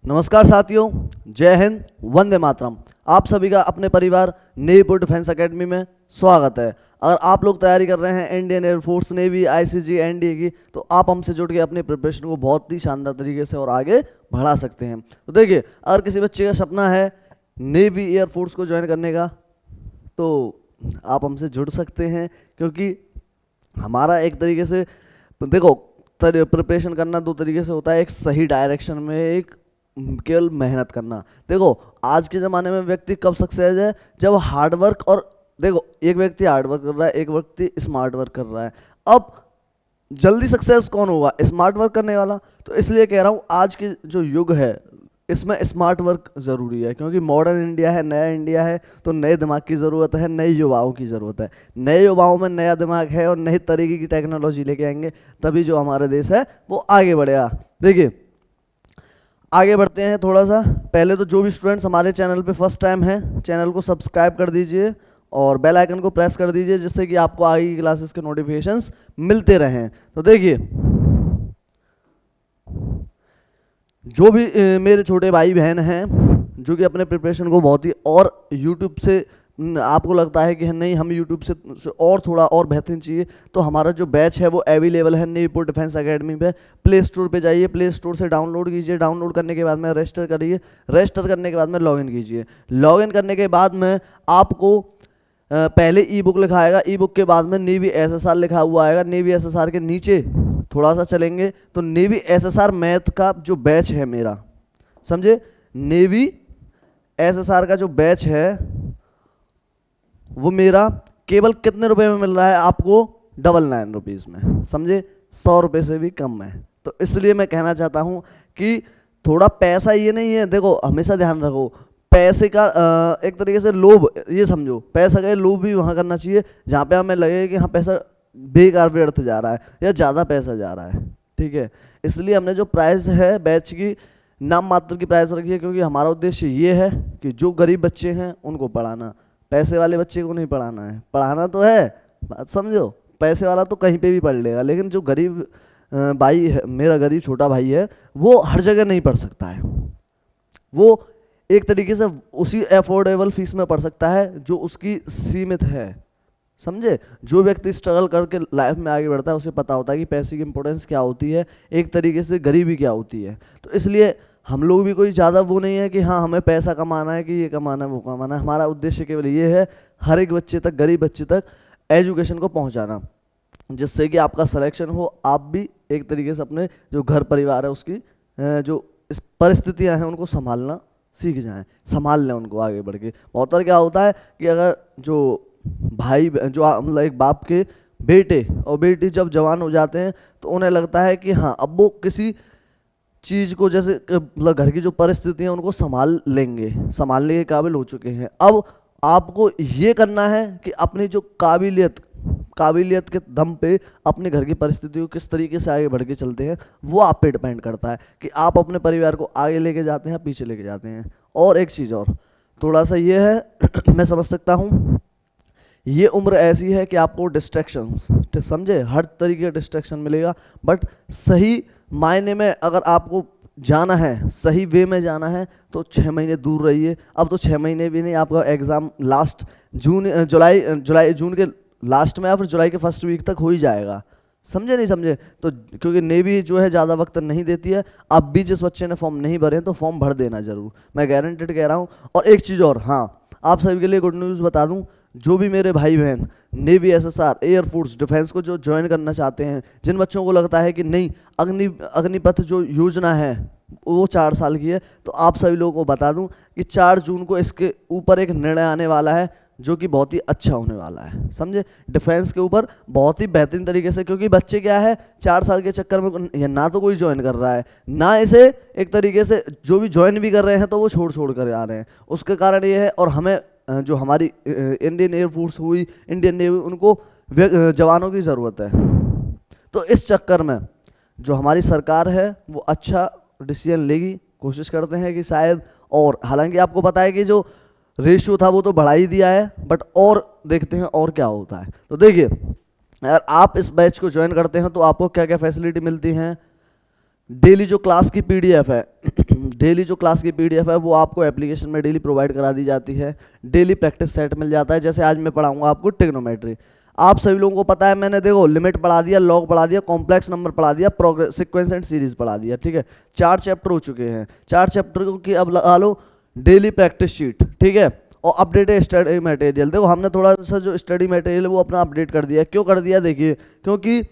नमस्कार साथियों, जय हिंद, वंदे मातरम। आप सभी का अपने परिवार नेवी डिफेंस एकेडमी में स्वागत है। अगर आप लोग तैयारी कर रहे हैं Indian air force, navy, ICG, NDA की, तो आप हमसे जुड़ के अपनी प्रिपरेशन को बहुत ही शानदार तरीके से और आगे बढ़ा सकते हैं। तो देखिए, अगर किसी बच्चे का सपना है नेवी एयरफोर्स को ज्वाइन करने का, तो आप हमसे जुड़ सकते हैं, क्योंकि हमारा एक तरीके से देखो, प्रिपरेशन करना दो तरीके से होता है। एक सही डायरेक्शन में, एक केवल मेहनत करना। देखो, आज के ज़माने में व्यक्ति कब सक्सेस है? जब हार्ड वर्क, और देखो, एक व्यक्ति हार्ड वर्क कर रहा है, एक व्यक्ति स्मार्ट वर्क कर रहा है। अब जल्दी सक्सेस कौन होगा? स्मार्ट वर्क करने वाला। तो इसलिए कह रहा हूँ, आज के जो युग है इसमें स्मार्ट वर्क ज़रूरी है, क्योंकि मॉडर्न इंडिया है, नया इंडिया है, तो नए दिमाग की ज़रूरत है, नए युवाओं की ज़रूरत है। नए युवाओं में नया दिमाग है और नई तरीके की टेक्नोलॉजी लेके आएंगे, तभी जो हमारा देश है वो आगे बढ़ेगा। देखिए, आगे बढ़ते हैं थोड़ा सा। पहले तो जो भी स्टूडेंट्स हमारे चैनल पे फर्स्ट टाइम हैं, चैनल को सब्सक्राइब कर दीजिए और बेल आइकन को प्रेस कर दीजिए, जिससे कि आपको आगे की क्लासेस के नोटिफिकेशंस मिलते रहें। तो देखिए, जो भी मेरे छोटे भाई बहन हैं जो कि अपने प्रिपरेशन को बहुत ही और यूट्यूब से आपको लगता है कि नहीं, हम यूट्यूब से और थोड़ा और बेहतरीन चाहिए, तो हमारा जो बैच है वो अवेलेबल है नेवी डिफेंस एकेडमी पे। प्ले स्टोर पे जाइए, प्ले स्टोर से डाउनलोड कीजिए, डाउनलोड करने के बाद में रजिस्टर करिए, रजिस्टर करने के बाद में लॉगिन कीजिए। लॉगिन करने के बाद में आपको पहले ई बुक लिखा आएगा, ई बुक के बाद में नेवी एसएसआर लिखा हुआ आएगा। नेवी एसएसआर के नीचे थोड़ा सा चलेंगे तो नेवी एसएसआर मैथ का जो बैच है मेरा, समझे, नेवी एसएसआर का जो बैच है वो मेरा केवल कितने रुपए में मिल रहा है आपको? 99 रुपीज़ में, समझे, 100 रुपये से भी कम में। तो इसलिए मैं कहना चाहता हूँ कि थोड़ा पैसा ये नहीं है, देखो हमेशा ध्यान रखो, पैसे का एक तरीके से लोभ, ये समझो, पैसा का लोभ भी वहाँ करना चाहिए जहाँ पे हमें लगे कि हाँ पैसा बेकार व्यर्थ जा रहा है या ज़्यादा पैसा जा रहा है। ठीक है, इसलिए हमने जो प्राइस है बैच की, नाम मात्र की प्राइस रखी है, क्योंकि हमारा उद्देश्य ये है कि जो गरीब बच्चे हैं उनको पढ़ाना, पैसे वाले बच्चे को नहीं पढ़ाना है। पढ़ाना तो है, बात समझो, पैसे वाला तो कहीं पे भी पढ़ लेगा, लेकिन जो गरीब भाई है, मेरा गरीब छोटा भाई है, वो हर जगह नहीं पढ़ सकता है। वो एक तरीके से उसी अफोर्डेबल फीस में पढ़ सकता है जो उसकी सीमित है, समझे। जो व्यक्ति स्ट्रगल करके लाइफ में आगे बढ़ता है उसे पता होता है कि पैसे की इंपॉर्टेंस क्या होती है, एक तरीके से गरीबी क्या होती है। तो इसलिए हम लोग भी कोई ज़्यादा वो नहीं है कि हाँ हमें पैसा कमाना है, कि ये कमाना है वो कमाना है। हमारा उद्देश्य केवल ये है, हर एक बच्चे तक, गरीब बच्चे तक एजुकेशन को पहुँचाना, जिससे कि आपका सिलेक्शन हो, आप भी एक तरीके से अपने जो घर परिवार है उसकी जो इस परिस्थितियाँ हैं उनको संभालना सीख जाएं, संभाल लें उनको आगे बढ़ के। बहुत बार क्या होता है कि अगर जो भाई, जो मतलब एक बाप के बेटे और बेटी जब जवान हो जाते हैं तो उन्हें लगता है कि हाँ अब वो किसी चीज़ को, जैसे मतलब घर की जो परिस्थिति है उनको संभाल लेंगे, संभालने के काबिल हो चुके हैं। अब आपको ये करना है कि अपनी जो काबिलियत के दम पे अपने घर की परिस्थिति को किस तरीके से आगे बढ़ के चलते हैं, वो आप पे डिपेंड करता है कि आप अपने परिवार को आगे लेके जाते हैं, पीछे लेके जाते हैं। और एक चीज़ और थोड़ा सा ये है मैं समझ सकता हूँ, ये उम्र ऐसी है कि आपको डिस्ट्रैक्शंस, समझे, हर तरीके का डिस्ट्रैक्शन मिलेगा, बट सही मायने में अगर आपको जाना है, सही वे में जाना है, तो 6 महीने दूर रहिए। अब तो 6 महीने भी नहीं, आपका एग्ज़ाम लास्ट जून के लास्ट में या फिर जुलाई के फर्स्ट वीक तक हो ही जाएगा, समझे नहीं समझे। तो क्योंकि नेवी जो है ज़्यादा वक्त नहीं देती है। अब भी जिस बच्चे ने फॉर्म नहीं भरे तो फॉर्म भर देना जरूर, मैं गारंटेड कह रहा हूँ। और एक चीज़ और, हाँ आप सभी के लिए गुड न्यूज़ बता दूँ, जो भी मेरे भाई बहन नेवी, एसएसआर, एयरफोर्स, डिफेंस को जो ज्वाइन करना चाहते हैं, जिन बच्चों को लगता है कि नहीं अग्निपथ जो योजना है वो 4 साल की है, तो आप सभी लोगों को बता दूं कि 4 जून को इसके ऊपर एक निर्णय आने वाला है जो कि बहुत ही अच्छा होने वाला है, समझे, डिफेंस के ऊपर बहुत ही बेहतरीन तरीके से। क्योंकि बच्चे क्या है, 4 साल के चक्कर में ना तो कोई ज्वाइन कर रहा है, ना इसे एक तरीके से जो भी ज्वाइन भी कर रहे हैं तो वो छोड़ कर आ रहे हैं। उसके कारण ये है, और हमें जो हमारी इंडियन एयरफोर्स हुई, इंडियन नेवी, उनको जवानों की ज़रूरत है। तो इस चक्कर में जो हमारी सरकार है वो अच्छा डिसीजन लेगी, कोशिश करते हैं कि शायद। और हालांकि आपको पता है कि जो रेशियो था वो तो बढ़ा ही दिया है, बट और देखते हैं और क्या होता है। तो देखिए, अगर आप इस बैच को ज्वाइन करते हैं तो आपको क्या क्या फैसिलिटी मिलती हैं। डेली जो क्लास की पीडीएफ है डेली जो क्लास की पीडीएफ है वो आपको एप्लीकेशन में डेली प्रोवाइड करा दी जाती है। डेली प्रैक्टिस सेट मिल जाता है। जैसे आज मैं पढ़ाऊंगा आपको ट्रिग्नोमेट्री, आप सभी लोगों को पता है, मैंने देखो लिमिट पढ़ा दिया, लॉग पढ़ा दिया, कॉम्प्लेक्स नंबर पढ़ा दिया, प्रोग्रेस सीक्वेंस एंड सीरीज पढ़ा दिया, ठीक है। 4 चैप्टर हो चुके हैं। 4 चैप्टर की अब लगा लो डेली प्रैक्टिस शीट, ठीक है। और अपडेटेड स्टडी मटेरियल, देखो हमने थोड़ा सा जो स्टडी मटेरियल वो अपना अपडेट कर दिया। क्यों कर दिया? देखिए, क्योंकि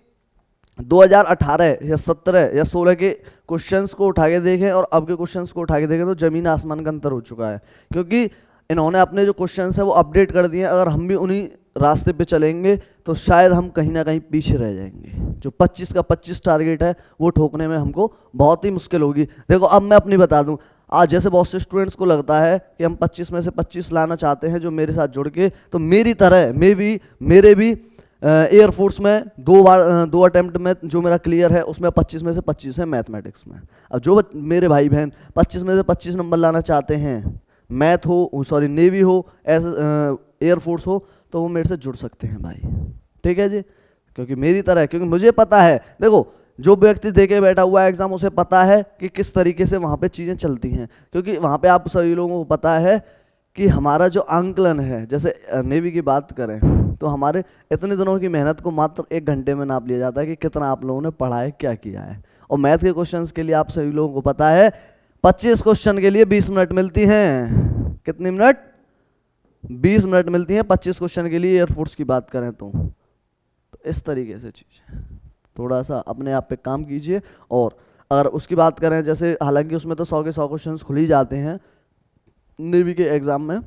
2018 या 17 या 16 के क्वेश्चंस को उठा के देखें और अब के क्वेश्चंस को उठा के देखें तो जमीन आसमान का अंतर हो चुका है। क्योंकि इन्होंने अपने जो क्वेश्चंस है वो अपडेट कर दिए। अगर हम भी उन्हीं रास्ते पे चलेंगे तो शायद हम कहीं ना कहीं पीछे रह जाएंगे। जो 25 का 25 टारगेट है वो ठोकने में हमको बहुत ही मुश्किल होगी। देखो अब मैं अपनी बता दूं, आज जैसे बहुत से स्टूडेंट्स को लगता है कि हम 25 में से 25 लाना चाहते हैं जो मेरे साथ जुड़ के, तो मेरी तरह मेरे भी एयरफोर्स में 2 अटेम्प्ट में जो मेरा क्लियर है उसमें 25 में से 25 है मैथमेटिक्स में। अब जो मेरे भाई बहन 25 में से 25 नंबर लाना चाहते हैं, मैथ हो सॉरी नेवी हो एयरफोर्स हो, तो वो मेरे से जुड़ सकते हैं भाई, ठीक है जी। क्योंकि मेरी तरह है, क्योंकि मुझे पता है, देखो जो व्यक्ति देके बैठा हुआ है एग्जाम उसे पता है कि किस तरीके से वहाँ पे चीज़ें चलती हैं। क्योंकि वहाँ पे आप सभी लोगों को पता है कि हमारा जो आंकलन है, जैसे नेवी की बात करें तो हमारे इतने दिनों की मेहनत को मात्र 1 घंटे में नाप लिया जाता है कि कितना आप लोगों ने पढ़ा है, क्या किया है। और मैथ के क्वेश्चंस के लिए आप सभी लोगों को पता है 25 क्वेश्चन के लिए 20 मिनट मिलती हैं। कितनी मिनट? 20 मिनट मिलती हैं 25 क्वेश्चन के लिए, एयरफोर्स की बात करें तो इस तरीके से चीज़ है। थोड़ा सा अपने आप पे काम कीजिए। और अगर उसकी बात करें, जैसे हालांकि उसमें तो 100 के 100 क्वेश्चंस खुल ही जाते हैं नेवी के एग्जाम में,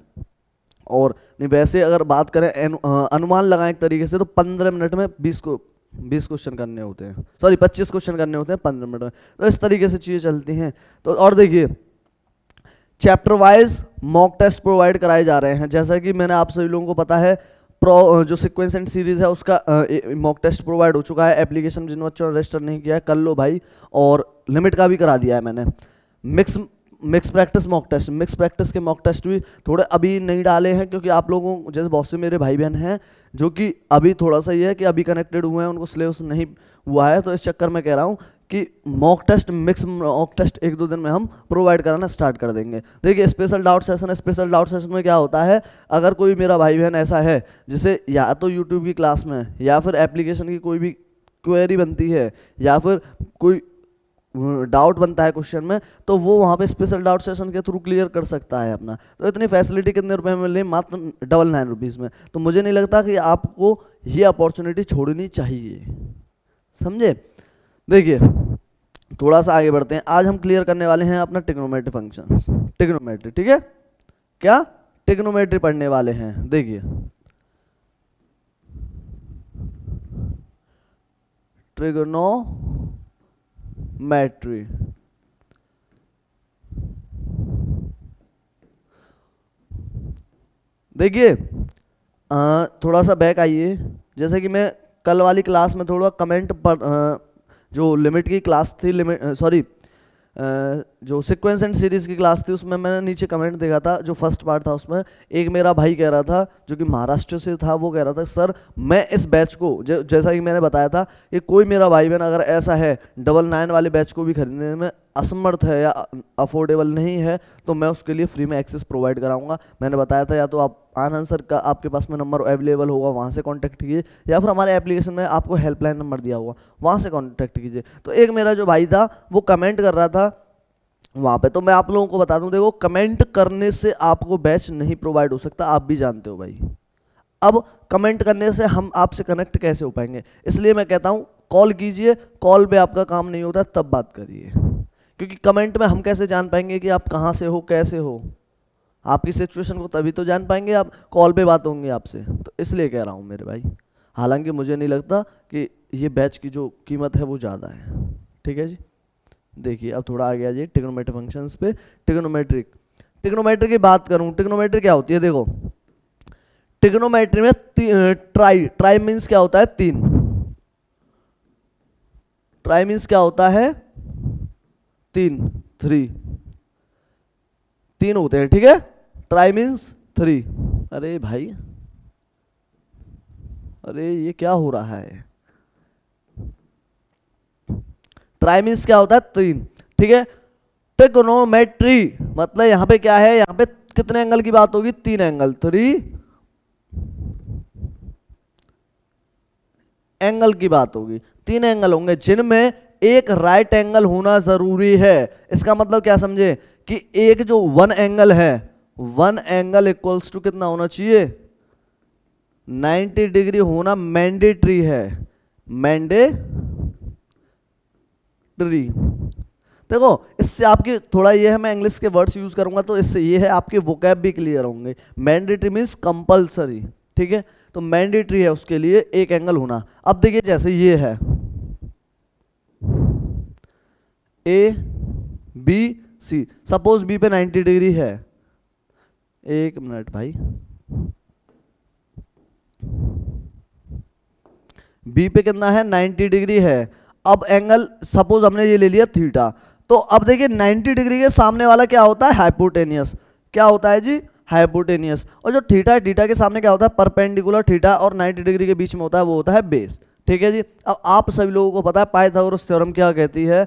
और नहीं वैसे अगर बात करें अनुमान लगाएं एक तरीके से तो 15 मिनट में 20 क्वेश्चन करने होते हैं, सॉरी 25 क्वेश्चन करने होते हैं 15 मिनट में। तो इस तरीके से चीज़ें चलती हैं। तो और देखिए chapter wise mock test provide कराए जा रहे हैं। जैसा कि मैंने आप सभी लोगों को पता है जो सीक्वेंस एंड सीरीज है उसका मॉक टेस्ट प्रोवाइड हो चुका है। एप्लीकेशन जिन बच्चों ने रजिस्टर नहीं किया है कर लो भाई। और लिमिट का भी करा दिया है मैंने। Mix practice mock test, mix practice के मॉक टेस्ट भी थोड़े अभी नहीं डाले हैं, क्योंकि आप लोगों जैसे बहुत से मेरे भाई बहन हैं जो कि अभी थोड़ा सा ये है कि अभी कनेक्टेड हुए हैं, उनको सिलेबस नहीं हुआ है, तो इस चक्कर में कह रहा हूँ कि mock test, mix mock test 1-2 दिन में हम प्रोवाइड कराना स्टार्ट कर देंगे। देखिए स्पेशल डाउट सेशन है। स्पेशल डाउट सेशन में क्या होता है, अगर कोई मेरा भाई बहन ऐसा है जिसे या तो यूट्यूब की क्लास में या फिर एप्लीकेशन की कोई भी क्वेरी बनती है या फिर कोई डाउट बनता है क्वेश्चन में, तो वो वहाँ पे स्पेशल डाउट सेशन के थ्रू क्लियर कर सकता है अपना। तो इतनी फैसिलिटी कितने रुपए में मिल रही है? मात्र 99 रुपीज़ में। तो मुझे नहीं लगता कि आपको ये अपॉर्चुनिटी छोड़नी चाहिए, समझे। देखिए थोड़ा सा आगे बढ़ते हैं। आज हम क्लियर करने वाले हैं अपना ट्रिग्नोमेट्री फंक्शंस, ट्रिग्नोमेट्री, ठीक है। क्या? ट्रिग्नोमेट्री पढ़ने वाले हैं। देखिए ट्रिग्नोमेट्री, देखिए थोड़ा सा बैक आइए। जैसे कि मैं कल वाली क्लास में थोड़ा कमेंट पर जो लिमिट की क्लास थी, लिमिट सॉरी जो सीक्वेंस एंड सीरीज की क्लास थी उसमें मैंने नीचे कमेंट देखा था, जो फर्स्ट पार्ट था उसमें एक मेरा भाई कह रहा था जो कि महाराष्ट्र से था, वो कह रहा था सर मैं इस बैच को जैसा कि मैंने बताया था कि कोई मेरा भाई बहन अगर ऐसा है 99 वाले बैच को भी खरीदने में असमर्थ है या अफोर्डेबल नहीं है तो मैं उसके लिए फ्री में एक्सेस प्रोवाइड कराऊंगा। मैंने बताया था या तो आप आनंद सर का आपके पास में नंबर अवेलेबल होगा वहाँ से कांटेक्ट कीजिए, या फिर हमारे एप्लीकेशन में आपको हेल्पलाइन नंबर दिया होगा वहाँ से कांटेक्ट कीजिए। तो एक मेरा जो भाई था वो कमेंट कर रहा था वहाँ पे, तो मैं आप लोगों को बता दूं, देखो कमेंट करने से आपको बैच नहीं प्रोवाइड हो सकता, आप भी जानते हो भाई। अब कमेंट करने से हम आपसे कनेक्ट कैसे हो पाएंगे? इसलिए मैं कहता हूँ कॉल कीजिए, कॉल पे आपका काम नहीं होता तब बात करिए, क्योंकि कमेंट में हम कैसे जान पाएंगे कि आप कहाँ से हो, कैसे हो। आपकी सिचुएशन को तभी तो जान पाएंगे आप, कॉल पे बात होंगी आपसे। तो इसलिए कह रहा हूँ मेरे भाई, हालांकि मुझे नहीं लगता कि ये बैच की जो कीमत है वो ज़्यादा है, ठीक है जी। देखिए अब थोड़ा आगे आ जाइए ट्रिग्नोमेट्री फंक्शंस पे। ट्रिग्नोमेट्री की बात करूँ, ट्रिग्नोमेट्री क्या होती है? देखो ट्रिग्नोमेट्री में ट्राई मीन्स क्या होता है? 3। ट्राई मीन्स क्या होता है? 3 होते हैं, ठीक है। Try means 3। अरे भाई, अरे ये क्या हो रहा है? ट्राई मीन्स क्या होता है 3, ठीक है। ट्रिग्नोमेट्री मतलब यहाँ पे क्या है, यहाँ पे कितने एंगल की बात होगी, 3 एंगल, 3 एंगल की बात होगी, 3 एंगल होंगे जिनमें एक राइट एंगल होना जरूरी है। इसका मतलब क्या समझे कि एक जो 1 एंगल है, 1 एंगल इक्वल्स टू कितना होना चाहिए, 90 डिग्री होना मैंडेटरी है, मैंडेटरी। देखो इससे आपकी थोड़ा ये है, मैं इंग्लिश के वर्ड्स यूज करूंगा तो इससे ये है आपके वोकैब भी क्लियर होंगे। मैंडेटरी मीन्स कंपलसरी, ठीक है, तो मैंडेटरी है उसके लिए एक एंगल होना। अब देखिए जैसे ये है A B C, suppose B पे 90 डिग्री है, एक मिनट भाई, बी पे कितना है 90 डिग्री है। अब एंगल सपोज हमने ये ले लिया थीटा, तो अब देखिए 90 डिग्री के सामने वाला क्या होता है, हाइपोटेनियस। क्या होता है जी, हाइपोटेनियस। और जो थीटा है, थीटा के सामने क्या होता है, परपेंडिकुलर। थीटा और 90 डिग्री के बीच में होता है वो होता है बेस, ठीक है जी। अब आप सभी लोगों को पता है पाइथागोरस थ्योरम क्या कहती है,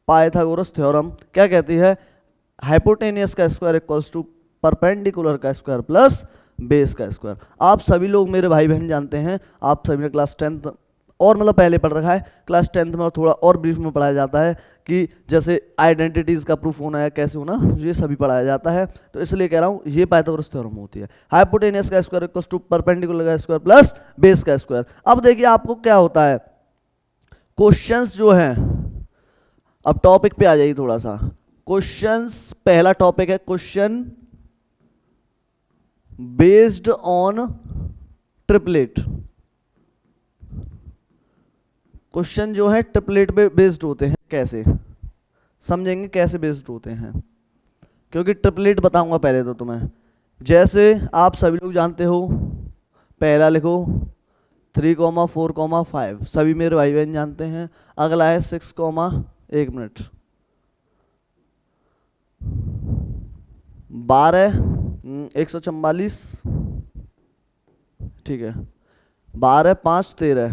पाइथागोरस थ्योरम क्या कहती है, हाइपोटेनियस का स्क्वायर इक्वल्स टू परपेंडिकुलर का स्क्वायर प्लस बेस का स्क्वायर। आप सभी लोग मेरे भाई बहन जानते हैं, आप सभी ने क्लास 10th और मतलब पहले पढ़ रखा है, क्लास 10th में और थोड़ा और ब्रीफ में पढ़ाया जाता है कि जैसे आइडेंटिटीज का प्रूफ होना है, कैसे होना, ये सभी पढ़ाया जाता है। तो इसलिए कह रहा हूँ ये पाइथागोरस थ्योरम होती है, हाइपोटेनियस का स्क्वायर इक्वल्स टू परपेंडिकुलर का स्क्वायर प्लस बेस का स्क्वायर। अब देखिए आपको क्या होता है, क्वेश्चंस जो हैं, अब टॉपिक पे आ जाइए थोड़ा सा। क्वेश्चंस, पहला टॉपिक है question based on triplet. Question जो है ट्रिपलेट पे बेस्ड होते हैं, कैसे समझेंगे, कैसे बेस्ड होते हैं, क्योंकि ट्रिपलेट बताऊंगा पहले तो तुम्हें। जैसे आप सभी लोग जानते हो, पहला लिखो 3,4,5, सभी मेरे भाई बहन जानते हैं। अगला है 6, एक मिनट 12, 144, ठीक है, 12, 5, 13,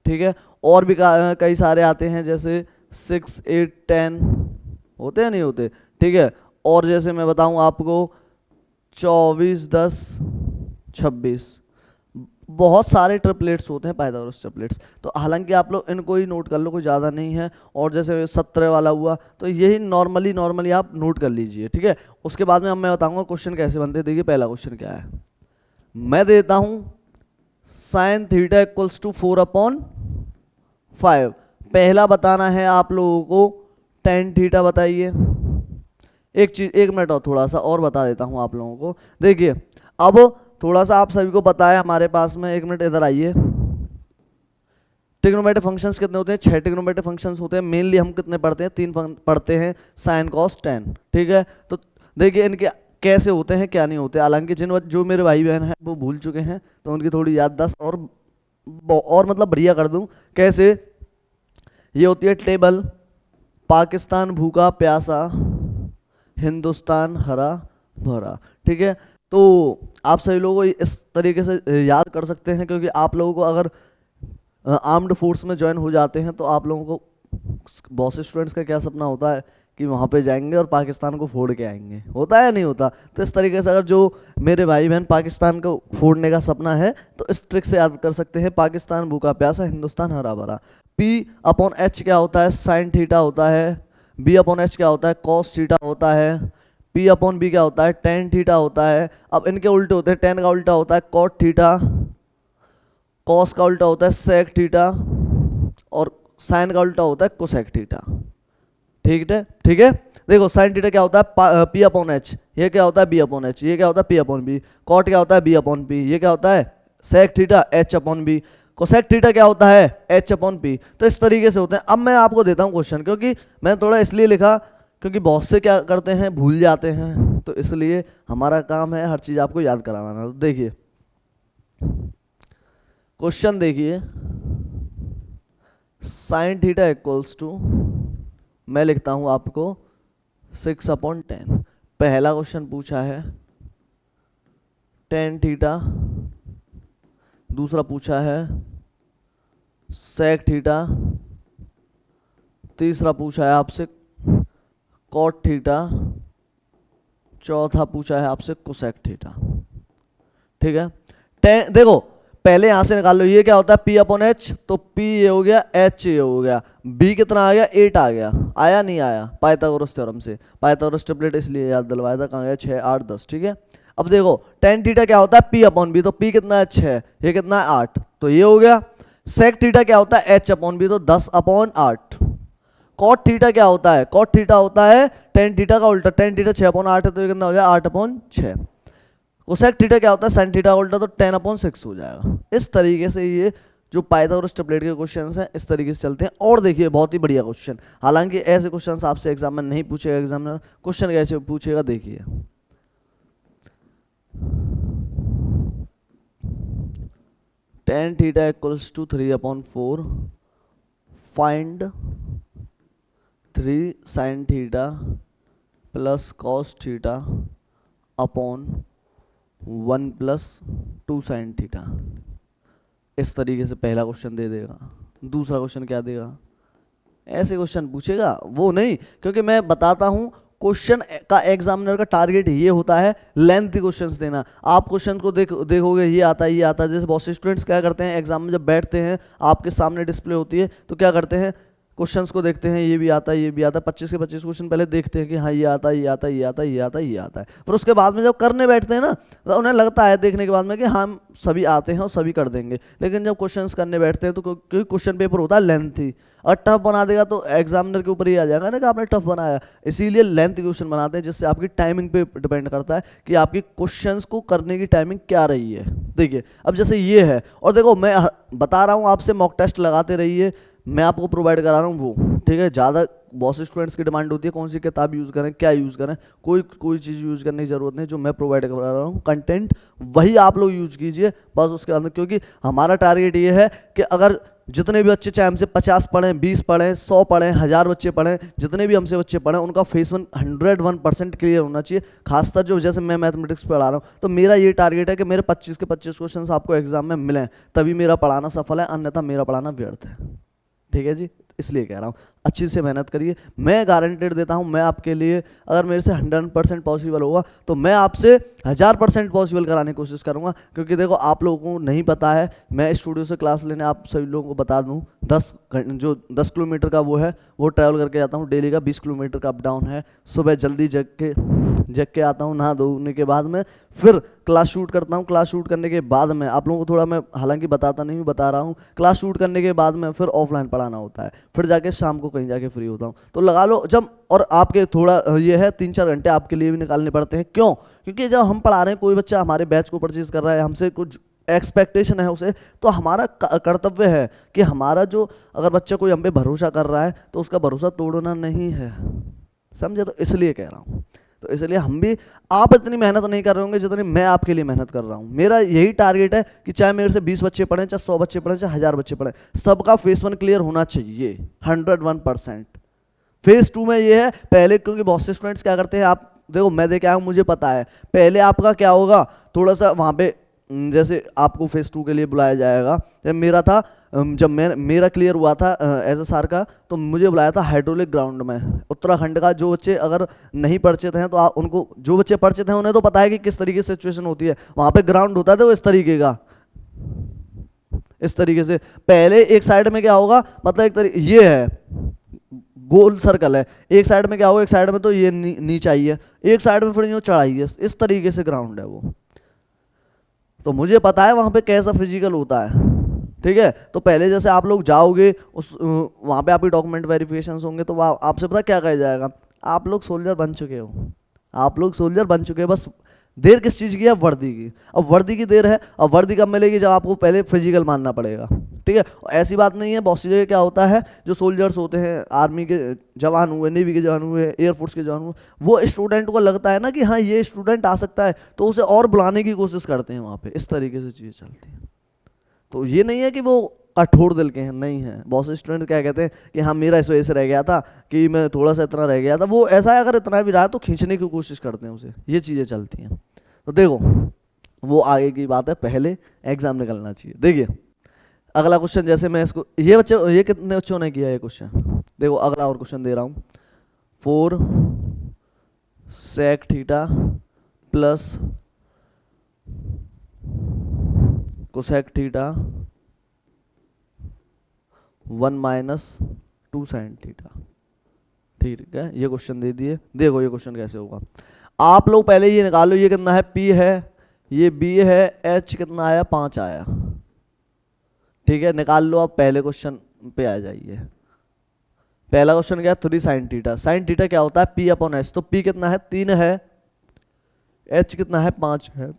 ठीक है। और भी कई सारे आते हैं, जैसे 6, 8, 10 होते हैं नहीं होते, ठीक है। और जैसे मैं बताऊं आपको 24, 10, 26, बहुत सारे ट्रिपलेट्स होते हैं पाइथागोरस ट्रिपलेट्स। तो हालांकि आप लोग इनको ही नोट कर लो, कोई ज़्यादा नहीं है। और जैसे 17 वाला हुआ, तो यही नॉर्मली आप नोट कर लीजिए, ठीक है। उसके बाद में अब मैं बताऊंगा क्वेश्चन कैसे बनते हैं। देखिए पहला क्वेश्चन क्या है, मैं देता हूं साइन थीटा इक्वल्स टू 4/5। पहला बताना है आप लोगों को टेन थीटा, बताइए। एक चीज, एक मिनट और थोड़ा सा और बता देता हूं आप लोगों को। देखिए अब थोड़ा सा आप सभी को पता है हमारे पास में, एक मिनट इधर आइए, ट्रिग्नोमेट्रिक फंक्शंस कितने होते हैं, 6 ट्रिग्नोमेट्रिक फंक्शंस होते हैं। मेनली हम कितने पढ़ते हैं, 3 पढ़ते हैं, साइन कॉस टेन, ठीक है। तो देखिए इनके कैसे होते हैं क्या नहीं होते, हालांकि जो मेरे भाई बहन हैं वो भूल चुके हैं, तो उनकी थोड़ी याददाश्त और मतलब बढ़िया कर दूं। कैसे, ये होती है टेबल, पाकिस्तान भूखा प्यासा, हिंदुस्तान हरा भरा, ठीक है। तो आप सभी लोगों को इस तरीके से याद कर सकते हैं, क्योंकि आप लोगों को अगर आर्म्ड फोर्स में ज्वाइन हो जाते हैं तो आप लोगों को, बहुत से स्टूडेंट्स का क्या सपना होता है कि वहाँ पे जाएंगे और पाकिस्तान को फोड़ के आएंगे, होता है या नहीं होता। तो इस तरीके से अगर जो मेरे भाई बहन पाकिस्तान को फोड़ने का सपना है, तो इस ट्रिक से याद कर सकते हैं, पाकिस्तान भूखा प्यासा, हिंदुस्तान हरा भरा। P/H क्या होता है, साइन थीटा होता है। B/H क्या होता है, कॉस थीटा होता है। P/B क्या होता है, टेन थीटा होता है। अब इनके उल्टे होते हैं, टेन का उल्टा होता है कॉट थीटा, कॉस का उल्टा होता है सेक थीटा, और साइन का उल्टा होता है कोसेक थीटा, ठीक है, ठीक है। देखो साइन थीटा क्या होता है, P/H, ये क्या होता है B/H, ये क्या होता है P/B, कॉट क्या होता है B/P, ये क्या होता है sec theta H/B, cosec theta क्या होता है H/P। तो इस तरीके से होते हैं। अब मैं आपको देता हूं क्वेश्चन, क्योंकि मैं थोड़ा इसलिए लिखा क्योंकि बहुत से क्या करते हैं, भूल जाते हैं, तो इसलिए हमारा काम है हर चीज आपको याद करवाना। तो देखिए क्वेश्चन देखिए, साइन थीटा इक्वल्स टू, मैं लिखता हूं आपको 6/10। पहला क्वेश्चन पूछा है टेन थीटा, दूसरा पूछा है सेक थीटा, तीसरा पूछा है आपसे कॉट थीटा, चौथा पूछा है आपसे कोसेक थीटा। ठीक है, देखो पहले यहां से निकाल लो, ये क्या होता है P अपॉन एच, तो P ये हो गया, H ये हो गया, B कितना आ गया 8 आ गया, आया नहीं आया पाइथागोरस थ्योरम से, पाइथागोरस ट्रिपलेट इसलिए याद दिलवाया था, कहाँ गया 6 8 10। ठीक है, अब देखो टेन थीटा क्या होता है P अपॉन B, तो P कितना है 6, ये कितना है 8, तो ये हो गया। सेक थीटा क्या होता है H अपॉन B, तो 10 अपॉन 8। कॉट थीटा क्या होता है, कॉट थीटा होता है टेन थीटा का उल्टा, टेन थीटा 6 अपॉन 8 है, तो ये कितना हो जाएगा 8 अपॉन 6। कोसेक थीटा क्या होता है साइन थीटा का उल्टा, तो 10 अपॉन 6 हो जाएगा। इस तरीके से ये जो पाइथागोरस ट्रिपलेट के क्वेश्चंस हैं इस तरीके से चलते हैं। और देखिए बहुत ही बढ़िया क्वेश्चन, हालांकि ऐसे क्वेश्चंस आपसे एग्जाम में नहीं पूछेगा, एग्जामिनर क्वेश्चन कैसे पूछेगा देखिए। Tan theta equals to 3 upon 4, find 3 sine theta plus cos theta upon 1 plus 2 sine theta. इस तरीके से पहला क्वेश्चन दे देगा। दूसरा क्वेश्चन क्या देगा, ऐसे क्वेश्चन पूछेगा वो नहीं, क्योंकि मैं बताता हूं क्वेश्चन का एग्जामिनर का टारगेट ये होता है लेंथी क्वेश्चंस देना। आप क्वेश्चन को देखोगे ये आता है ये आता है, जैसे बहुत से स्टूडेंट्स क्या करते हैं एग्जाम में जब बैठते हैं आपके सामने डिस्प्ले होती है तो क्या करते हैं क्वेश्चंस को देखते हैं, ये भी आता है ये भी आता है, 25 के 25 क्वेश्चन पहले देखते हैं कि हाँ ये आता है ये आता है ये आता है ये आता है ये आता है, पर उसके बाद में जब करने बैठते हैं ना तो उन्हें लगता है देखने के बाद में कि हम सभी आते हैं और सभी कर देंगे, लेकिन जब क्वेश्चंस करने बैठते हैं तो क्योंकि क्वेश्चन पेपर होता है लेंथी और टफ बना देगा तो एग्जामिनर के ऊपर ही आ जाएगा ना कि आपने टफ बनाया, इसीलिए लेंथ क्वेश्चन बनाते हैं जिससे आपकी टाइमिंग पे डिपेंड करता है कि आपकी क्वेश्चंस को करने की टाइमिंग क्या रही है। देखिए अब जैसे ये है, और देखो मैं बता रहा हूँ आपसे मॉक टेस्ट लगाते रहिए, मैं आपको प्रोवाइड करा रहा हूँ वो, ठीक है। ज़्यादा बहुत से स्टूडेंट्स की डिमांड होती है कौन सी किताब यूज़ करें क्या यूज़ करें, कोई चीज़ यूज़ करने की ज़रूरत नहीं, जो मैं प्रोवाइड करा रहा हूँ कंटेंट वही आप लोग यूज़ कीजिए बस उसके अंदर, क्योंकि हमारा टारगेट ये है कि अगर जितने भी बच्चे चाहे हमसे 50 पढ़ें 20 पढ़ें 100 पढ़ें 1000 बच्चे पढ़ें, जितने भी हमसे बच्चे पढ़ें उनका फेस 101% क्लियर होना चाहिए। खासकर जो जैसे मैं मैथमेटिक्स पढ़ा रहा हूँ तो मेरा ये टारगेट है कि मेरे 25 के 25 क्वेश्चन आपको एग्जाम में मिलें, तभी मेरा पढ़ाना सफल है, अन्यथा मेरा पढ़ाना व्यर्थ है। ठीक है जी, इसलिए कह रहा हूँ अच्छी से मेहनत करिए। मैं गारंटेड देता हूँ मैं आपके लिए अगर मेरे से 100% पॉसिबल होगा तो मैं आपसे 1000% पॉसिबल कराने की कोशिश करूँगा, क्योंकि देखो आप लोगों को नहीं पता है, मैं स्टूडियो से क्लास लेने आप सभी लोगों को बता दूँ 10 किलोमीटर का वो है वो ट्रैवल करके जाता हूँ डेली का, 20 किलोमीटर का अप डाउन है। सुबह जल्दी जग के आता हूँ, नहा धोने के बाद में फिर क्लास शूट करता हूँ। क्लास शूट करने के बाद में आप लोगों को थोड़ा मैं हालांकि बताता नहीं हूँ बता रहा हूँ, क्लास शूट करने के बाद में फिर ऑफलाइन पढ़ाना होता है, फिर जाके शाम को कहीं जाके फ्री होता हूँ। तो लगा लो जब, और आपके थोड़ा ये है 3-4 घंटे आपके लिए भी निकालने पड़ते हैं। क्यों? क्योंकि जब हम पढ़ा रहे हैं, कोई बच्चा हमारे बैच को परचेज कर रहा है, हमसे कुछ एक्सपेक्टेशन है उसे, तो हमारा कर्तव्य है कि हमारा जो अगर बच्चा कोई हम पे भरोसा कर रहा है तो उसका भरोसा तोड़ना नहीं है, समझे। तो इसलिए कह रहा हूँ, तो इसलिए हम भी, आप इतनी मेहनत नहीं कर रहे होंगे जितनी मैं आपके लिए मेहनत कर रहा हूँ। मेरा यही टारगेट है कि चाहे मेरे से 20 बच्चे पढ़ें, चाहे 100 बच्चे पढ़ें, चाहे 1000 बच्चे पढ़ें, सबका फेस 1 क्लियर होना चाहिए 101%। फेज 2 में ये है पहले, क्योंकि बहुत से स्टूडेंट्स क्या करते हैं, आप देखो मैं देख आया हूँ मुझे पता है, पहले आपका क्या होगा थोड़ा सा वहाँ पे जैसे आपको फेज 2 के लिए बुलाया जाएगा, जब मेरा था जब मेरा क्लियर हुआ था एज ए सार का, तो मुझे बुलाया था हाइड्रोलिक ग्राउंड में उत्तराखंड का। जो बच्चे अगर नहीं परिचित हैं तो आप उनको, जो बच्चे परिचित हैं उन्हें तो पता है कि किस तरीके से सिचुएशन होती है वहाँ पे। ग्राउंड होता है तो इस तरीके का, इस तरीके से पहले एक साइड में क्या होगा, मतलब एक तरीके ये है गोल सर्कल है, एक साइड में क्या होगा, एक साइड में तो ये नीचा ही है, एक साइड में फिर यूँ चढ़ाई है, इस तरीके से ग्राउंड है वो। तो मुझे पता है वहाँ पे कैसा फिजिकल होता है, ठीक है। तो पहले जैसे आप लोग जाओगे उस वहाँ पे आपके डॉक्यूमेंट वेरिफिकेशन होंगे तो वहाँ आपसे पता क्या कहा जाएगा, आप लोग सोल्जर बन चुके हो, आप लोग सोल्जर बन चुके हैं, बस देर किस चीज़ की है, वर्दी की। अब वर्दी की देर है, अब वर्दी कब मिलेगी, जब आपको पहले फिजिकल मानना पड़ेगा, ठीक है। ऐसी बात नहीं है, बहुत सी जगह क्या होता है जो सोल्जर्स होते हैं, आर्मी के जवान हुए, नेवी के जवान हुए, एयरफोर्स के जवान हुए, वो स्टूडेंट को लगता है ना कि हाँ ये स्टूडेंट आ सकता है तो उसे और बुलाने की कोशिश करते हैं वहाँ पे, इस तरीके से चीज़ चलती है। तो ये नहीं है कि वो कठोर दिल के हैं, नहीं है। बहुत से स्टूडेंट क्या कहते हैं कि हाँ मेरा इस वजह से रह गया था कि मैं थोड़ा सा इतना रह गया था, वो ऐसा है अगर इतना भी रहा तो खींचने की कोशिश करते हैं उसे, ये चीज़ें चलती हैं। तो देखो वो आगे की बात है, पहले एग्जाम निकलना चाहिए। देखिए अगला क्वेश्चन, जैसे मैं इसको, ये बच्चे, ये कितने बच्चों ने किया ये क्वेश्चन देखो अगला और क्वेश्चन दे रहा हूँ, 4 sec theta plus cosec theta 1 minus 2 sine theta. ठीक है, ये क्वेश्चन दे दिए। देखो ये क्वेश्चन कैसे होगा, आप लोग पहले ये निकालो, ये कितना है, P है, ये B है, H कितना आया, 5 आया। ठीक है, निकाल लो, आप पहले क्वेश्चन पे आ जाइए। पहला क्वेश्चन क्या है, 3 साइन थीटा। साइन थीटा क्या होता है, P अपॉन H। तो P कितना है, 3 है, H कितना है, 5 है,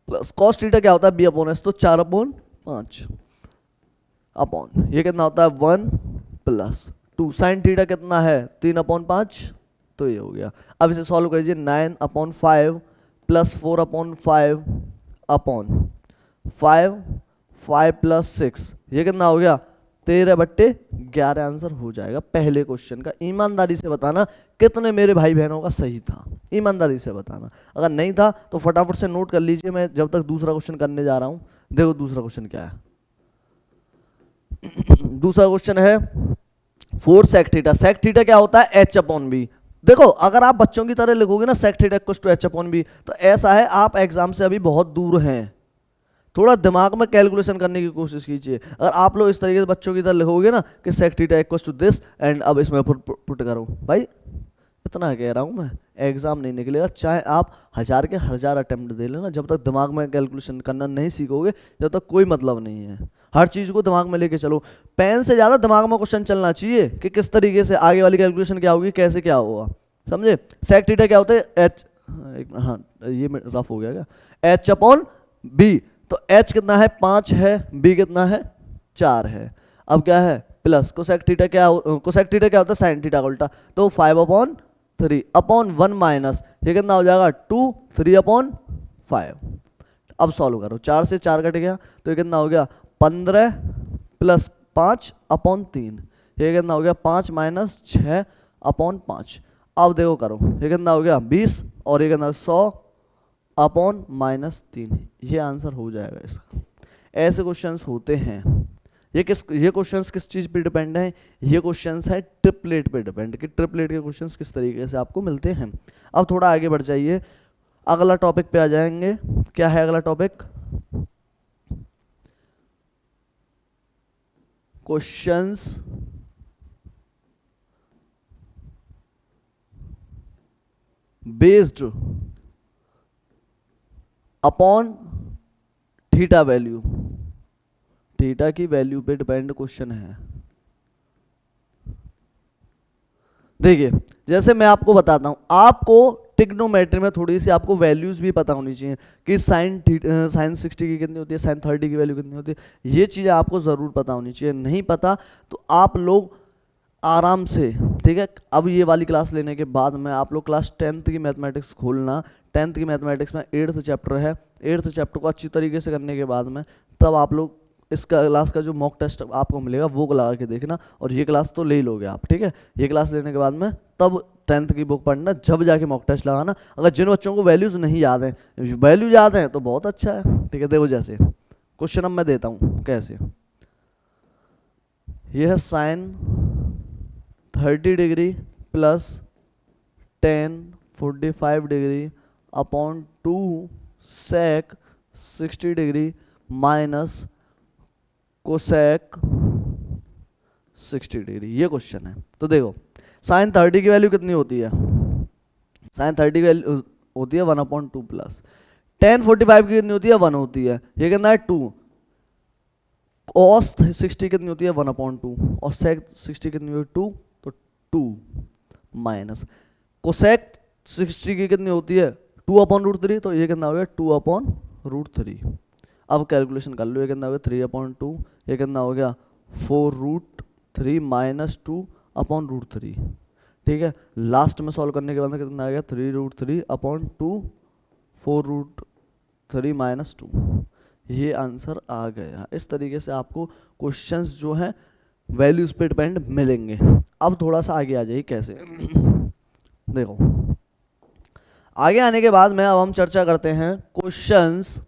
प्लस कॉस थीटा क्या होता है, B अपॉन H। तो 4 अपॉन 5 अपॉन ये कितना होता है, 1 प्लस 2। साइन थीटा कितना है, 3 अपॉन 5। तो ये हो गया। अब इसे सॉल्व करिए, 9 upon 5 plus 4 upon 5 upon 5, 5 plus 6, ये कितना हो गया, 13/11 आंसर हो जाएगा पहले क्वेश्चन का। ईमानदारी से बताना कितने मेरे भाई बहनों का सही था, ईमानदारी से बताना। अगर नहीं था तो फटाफट से नोट कर लीजिए, मैं जब तक दूसरा क्वेश्चन करने जा रहा हूं। देखो दूसरा क्वेश्चन क्या है। दूसरा क्वेश्चन है 4 sec थीटा। सेक थीटा क्या होता है, एच अपॉन बी। देखो अगर आप बच्चों की तरह लिखोगे ना sec theta equal to H upon B, तो ऐसा है आप एग्जाम से अभी बहुत दूर हैं। थोड़ा दिमाग में कैलकुलेशन करने की कोशिश कीजिए। अगर आप लोग इस तरीके से बच्चों की तरह लिखोगे ना कि sec theta equal to this and अब इसमें पुट करो, भाई इतना कह रहा हूं मैं, एग्जाम नहीं निकलेगा। चाहे आप 1000 के 1000 अटेम्प्ट दे लेना, जब तक दिमाग में कैलकुलेशन करना नहीं सीखोगे जब तक कोई मतलब नहीं है। हर चीज को दिमाग में लेके चलो, पेन से ज्यादा दिमाग में क्वेश्चन चलना चाहिए कि किस तरीके से आगे वाली कैलकुलेशन क्या होगी, कैसे क्या होगा, समझे। सेक थीटा क्या होता है, एच, हाँ ये रफ हो गया क्या, एच अपॉन बी। तो एच कितना है, 5 है, बी कितना है, 4 है। अब क्या है, प्लस कोसेक थीटा क्या, कोसेक थीटा क्या होता है, साइन थीटा का उल्टा। तो 5/3 अपॉन 1 माइनस ये कितना हो जाएगा, 2, 3 अपॉन 5। अब सॉल्व करो, 4 से 4 कट गया तो ये कितना हो गया, 15 प्लस 5 अपॉन 3। ये कितना हो गया, 5 माइनस 6 अपॉन 5। अब देखो करो, ये कितना हो गया, 20 और ये कितना 100 अपॉन -3। ये आंसर हो जाएगा इसका। ऐसे क्वेश्चंस होते हैं। ये क्वेश्चंस किस चीज पे डिपेंड है, ये क्वेश्चंस है ट्रिपलेट पे डिपेंड, कि ट्रिपलेट के क्वेश्चंस किस तरीके से आपको मिलते हैं। अब थोड़ा आगे बढ़ जाइए, अगला टॉपिक पे आ जाएंगे। क्या है अगला topic, questions based upon theta value. Theta की वैल्यू पे डिपेंड क्वेश्चन है। देखिए जैसे मैं आपको बताता हूं, आपको टिग्नोमेट्री में थोड़ी सी आपको वैल्यूज भी पता होनी चाहिए कि साइन 60 की कितनी होती है, साइन 30 की वैल्यू कितनी होती है। ये चीज़ें आपको ज़रूर पता होनी चाहिए। नहीं पता तो आप लोग आराम से, ठीक है, अब ये वाली क्लास लेने के बाद में आप लोग क्लास 10th की मैथमेटिक्स खोलना। 10th की मैथमेटिक्स में 8th चैप्टर है। 8th चैप्टर को अच्छी तरीके से करने के बाद में तब आप लोग इस क्लास का जो मॉक टेस्ट आपको मिलेगा वो लगा के देखना, और ये क्लास तो ले ही लोगे आप, ठीक है। ये क्लास लेने के बाद में तब 10th की बुक पढ़ना, जब जाके मॉक टेस्ट लगाना। अगर जिन बच्चों को वैल्यूज नहीं याद हैं, वैल्यू याद हैं तो बहुत अच्छा है, ठीक है। देखो जैसे क्वेश्चन अब मैं देता हूँ कैसे, यह है sine 30 degree plus tan 45 degree upon 2 sec 60 degree minus cosec 60 degree. ये क्वेश्चन है। तो देखो साइन 30 की वैल्यू कितनी होती है, साइन 30 की वैल्यू होती है 1/2 प्लस टेन 45 की कितनी होती है, 1 होती है। ये कितना है 2। कॉस 60 कितनी होती है, 1/2 और सेक 60 कितनी होती है, 2। तो 2 माइनस कोसेक 60 की कितनी होती है, 2/√3। तो ये कितना हो गया, 2/√3। अब कैलकुलेशन कर लो, ये कितना हो गया, 3/2। ये कितना हो गया, 4√3 माइनस 2/√3। ठीक है, लास्ट में सॉल्व करने के बाद कितना आ गया, 3√3/2 4√3 माइनस 2। ये आंसर आ गया। इस तरीके से आपको क्वेश्चंस जो हैं वैल्यूज पे डिपेंड मिलेंगे। अब थोड़ा सा आगे आ जाइए कैसे। देखो आगे आने के बाद में अब हम चर्चा करते हैं questions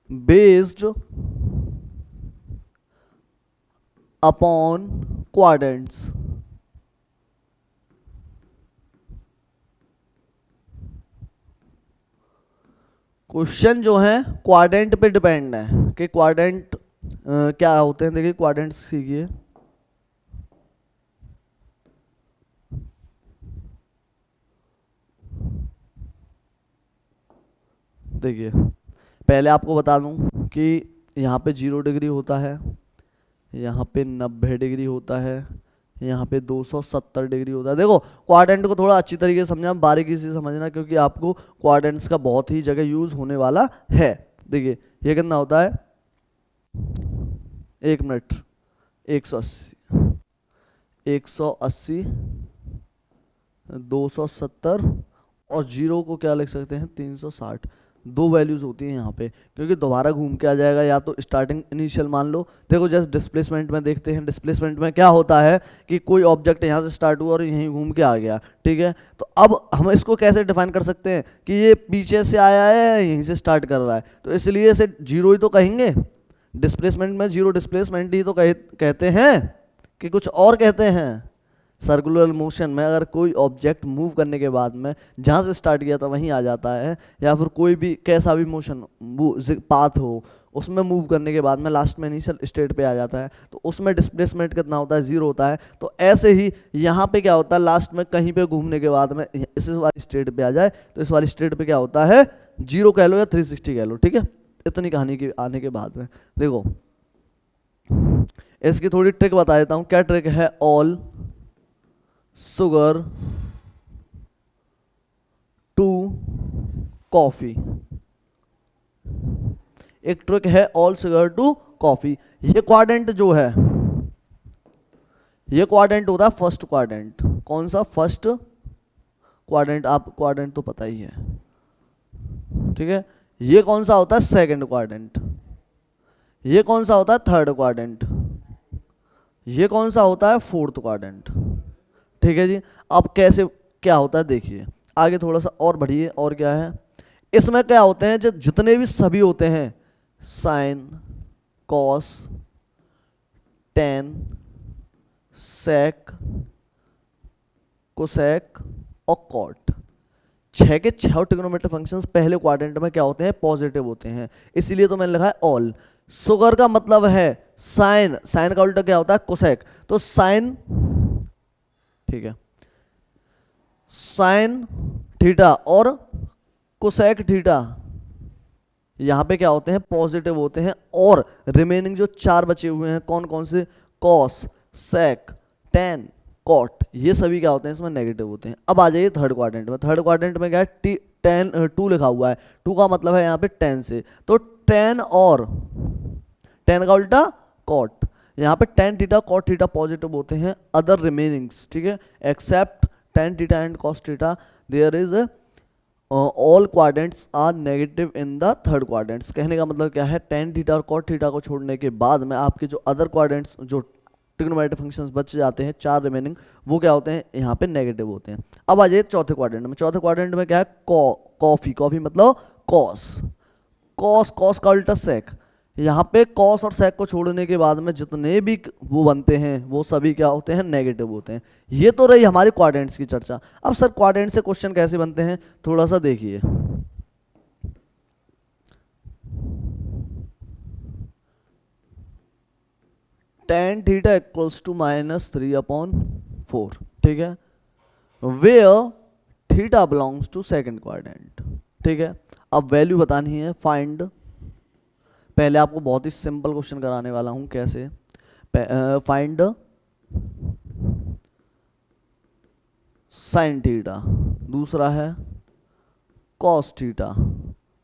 based upon quadrants. Question जो है क्वाड्रेंट पे डिपेंड है कि क्वाड्रेंट क्या होते हैं। देखिए क्वाड्रेंट्स सीखिए। देखिए पहले आपको बता दूं कि यहाँ पे 0 डिग्री होता है, यहाँ पे 90 डिग्री होता है, यहाँ पे 270 डिग्री होता है। देखो क्वाड्रेंट को थोड़ा अच्छी तरीके से समझना, बारीकी से समझना, क्योंकि आपको क्वाड्रेंट्स का बहुत ही जगह यूज होने वाला है। देखिए ये कितना होता है, 1 मिनट, 180, 180, 270 और 0 को क्या लिख सकते हैं, 360। दो वैल्यूज होती हैं यहाँ पे, क्योंकि दोबारा घूम के आ जाएगा, या तो स्टार्टिंग इनिशियल मान लो। देखो जैसे डिस्प्लेसमेंट में देखते हैं, डिस्प्लेसमेंट में क्या होता है कि कोई ऑब्जेक्ट यहाँ से स्टार्ट हुआ और यहीं घूम के आ गया, ठीक है। तो अब हम इसको कैसे डिफाइन कर सकते हैं कि ये पीछे से आया है यहीं से स्टार्ट कर रहा है, तो इसलिए इसे 0 ही तो कहेंगे। डिस्प्लेसमेंट में 0 डिस्प्लेसमेंट ही तो कहते हैं कि कुछ और कहते हैं। सर्कुलर मोशन में अगर कोई ऑब्जेक्ट मूव करने के बाद में जहाँ से स्टार्ट किया था वहीं आ जाता है, या फिर कोई भी कैसा भी मोशन पाथ हो उसमें मूव करने के बाद में लास्ट में इनिशियल स्टेट पे आ जाता है, तो उसमें डिस्प्लेसमेंट कितना होता है, 0 होता है। तो ऐसे ही यहाँ पे क्या होता है, लास्ट में कहीं पे घूमने के बाद में इस वाली स्टेट पे आ जाए तो इस वाली स्टेट पे क्या होता है, 0 कह लो या 360 कह लो, ठीक है। इतनी कहानी की आने के बाद में देखो इसकी थोड़ी ट्रिक बता देता हूँ। क्या ट्रिक है, ऑल सुगर टू कॉफी। एक ट्रिक है ऑल शुगर टू कॉफी। ये क्वाड्रेंट जो है, ये क्वाड्रेंट होता है फर्स्ट क्वाड्रेंट। कौन सा, फर्स्ट क्वाड्रेंट। आप क्वाड्रेंट तो पता ही है, ठीक है। ये कौन सा होता है, सेकंड क्वाड्रेंट। ये कौन सा होता है, थर्ड क्वाड्रेंट। ये कौन सा होता है, फोर्थ क्वाड्रेंट, ठीक है जी। अब कैसे क्या होता है देखिए, आगे थोड़ा सा और बढ़िए। और क्या है इसमें, क्या होते हैं जो जितने भी सभी होते हैं, साइन, कॉस, टेन, सेक, कोसेक और कॉट, 6 के 6 ट्रिग्नोमेट्रिक फंक्शंस पहले क्वाड्रेंट में क्या होते हैं, पॉजिटिव होते हैं। इसीलिए तो मैंने लिखा है ऑल। शुगर का मतलब है साइन, साइन का उल्टा क्या होता है, कोसेक। तो साइन, ठीक है, साइन थीटा और कोसेक थीटा यहां पे क्या होते हैं, पॉजिटिव होते हैं। और रिमेनिंग जो 4 बचे हुए हैं, कौन कौन से, कॉस, सेक, टेन, कॉट, ये सभी क्या होते हैं, इसमें नेगेटिव होते हैं। अब आ जाइए थर्ड क्वाड्रेंट में। थर्ड क्वाड्रेंट में क्या है, 2 लिखा हुआ है। 2 का मतलब है यहाँ पे 10 से, तो 10 और 10 का उल्टा कॉट। यहाँ पे tan theta cot theta positive होते हैं। अदर रिमेनिंग्स, ठीक है, except tan theta and cos theta, there is all quadrants are negative in the third quadrants. कहने का मतलब क्या है, tan थीटा और cot थीटा को छोड़ने के बाद में आपके जो अदर क्वाड्रेंट्स, जो ट्रिग्नोमेट्रिक फंक्शंस बच जाते हैं 4 रिमेनिंग, वो क्या होते हैं, यहाँ पे नेगेटिव होते हैं। अब आ जाइए चौथे क्वाड्रेंट में। चौथे क्वाड्रेंट में क्या है, कॉफी, कॉफी मतलब कॉस, कॉस, कॉस का उल्टा सेक। यहाँ पे कॉस और सेक को छोड़ने के बाद में जितने भी वो बनते हैं वो सभी क्या होते हैं, नेगेटिव होते हैं। ये तो रही हमारी क्वाड्रेंट्स की चर्चा। अब सर क्वाड्रेंट से क्वेश्चन कैसे बनते हैं, थोड़ा सा देखिए। tan थीटा इक्वल्स टू -3/4, ठीक है, where theta belongs to second quadrant, ठीक है। अब वैल्यू बतानी है, फाइंड। पहले आपको बहुत ही सिंपल क्वेश्चन कराने वाला हूं, कैसे, फाइंड साइन थीटा, दूसरा है कॉस थीटा,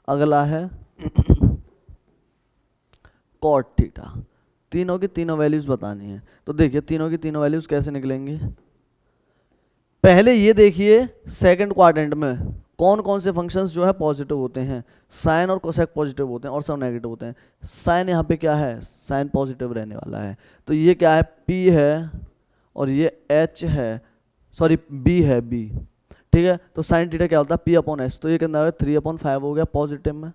अगला है कॉट थीटा। तीनों की तीनों वैल्यूज बतानी है। तो देखिए तीनों की तीनों वैल्यूज कैसे निकलेंगे। पहले ये देखिए सेकंड क्वाड्रेंट में कौन कौन से फंक्शंस जो है पॉजिटिव होते हैं। साइन और कोसेक पॉजिटिव होते हैं और सब नेगेटिव होते हैं। साइन यहाँ पे क्या है, साइन पॉजिटिव रहने वाला है, तो ये क्या है, P है और ये H है, सॉरी B है, B, ठीक है। तो साइन थीटा क्या होता है, P/H, तो ये कितना है, 3/5 हो गया पॉजिटिव में,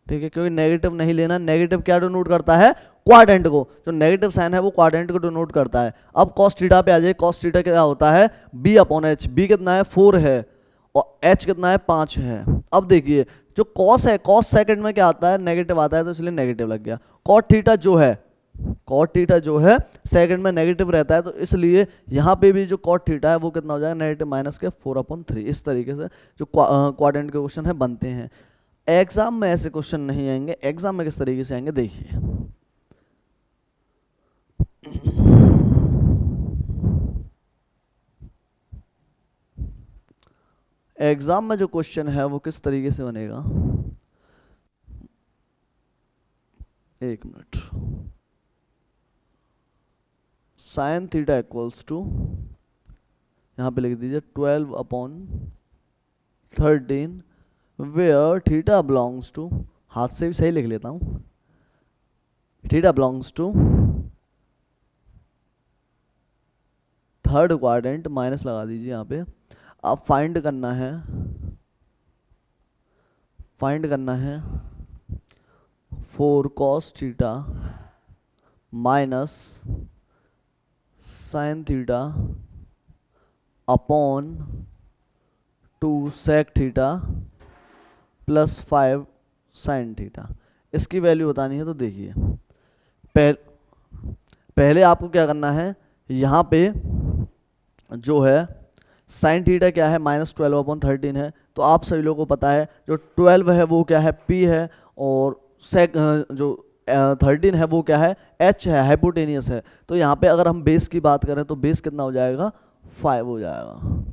ठीक है, क्योंकि नेगेटिव नहीं लेना। नेगेटिव क्या डिनोट करता है, क्वाड्रेंट को, जो नेगेटिव साइन है वो क्वाड्रेंट को डिनोट करता है। अब कॉस थीटा पे आ जाए, कॉस थीटा क्या होता है, बी अपॉन एच। बी कितना है 4 है और एच कितना है 5 है। अब देखिए जो कॉस है, कॉस सेकंड में क्या आता है, नेगेटिव आता है, तो इसलिए नेगेटिव लग गया। कॉट थीटा जो है, कॉट थीटा जो है सेकंड में नेगेटिव रहता है, तो इसलिए यहाँ पे भी जो कॉट थीटा है वो कितना हो जाएगा, नेगेटिव माइनस के 4/3। इस तरीके से जो क्वाड्रेंट के क्वेश्चन है बनते हैं। एग्जाम में ऐसे क्वेश्चन नहीं आएंगे। एग्जाम में किस तरीके से आएंगे देखिए, एग्जाम में जो क्वेश्चन है वो किस तरीके से बनेगा, एक मिनट। साइन थीटा इक्वल्स टू, यहाँ पे लिख दीजिए 12/13 वेयर थीटा बिलोंग्स टू, हाथ से भी सही लिख लेता हूँ, theta belongs to third quadrant, minus लगा दीजिए यहाँ पे। अब फाइंड करना है, फाइंड करना है 4 cos theta minus sign theta upon 2 sec theta plus 5 sine theta. इसकी वैल्यू बतानी है, तो देखिए पहले आपको क्या करना है, यहाँ पे जो है साइन थीटा क्या है, -12/13 है, तो आप सभी लोगों को पता है जो 12 है वो क्या है, पी है, और सेक जो 13 है वो क्या है, एच है, हाइपोटेनियस है। तो यहाँ पे अगर हम बेस की बात करें तो बेस कितना हो जाएगा, 5 हो जाएगा।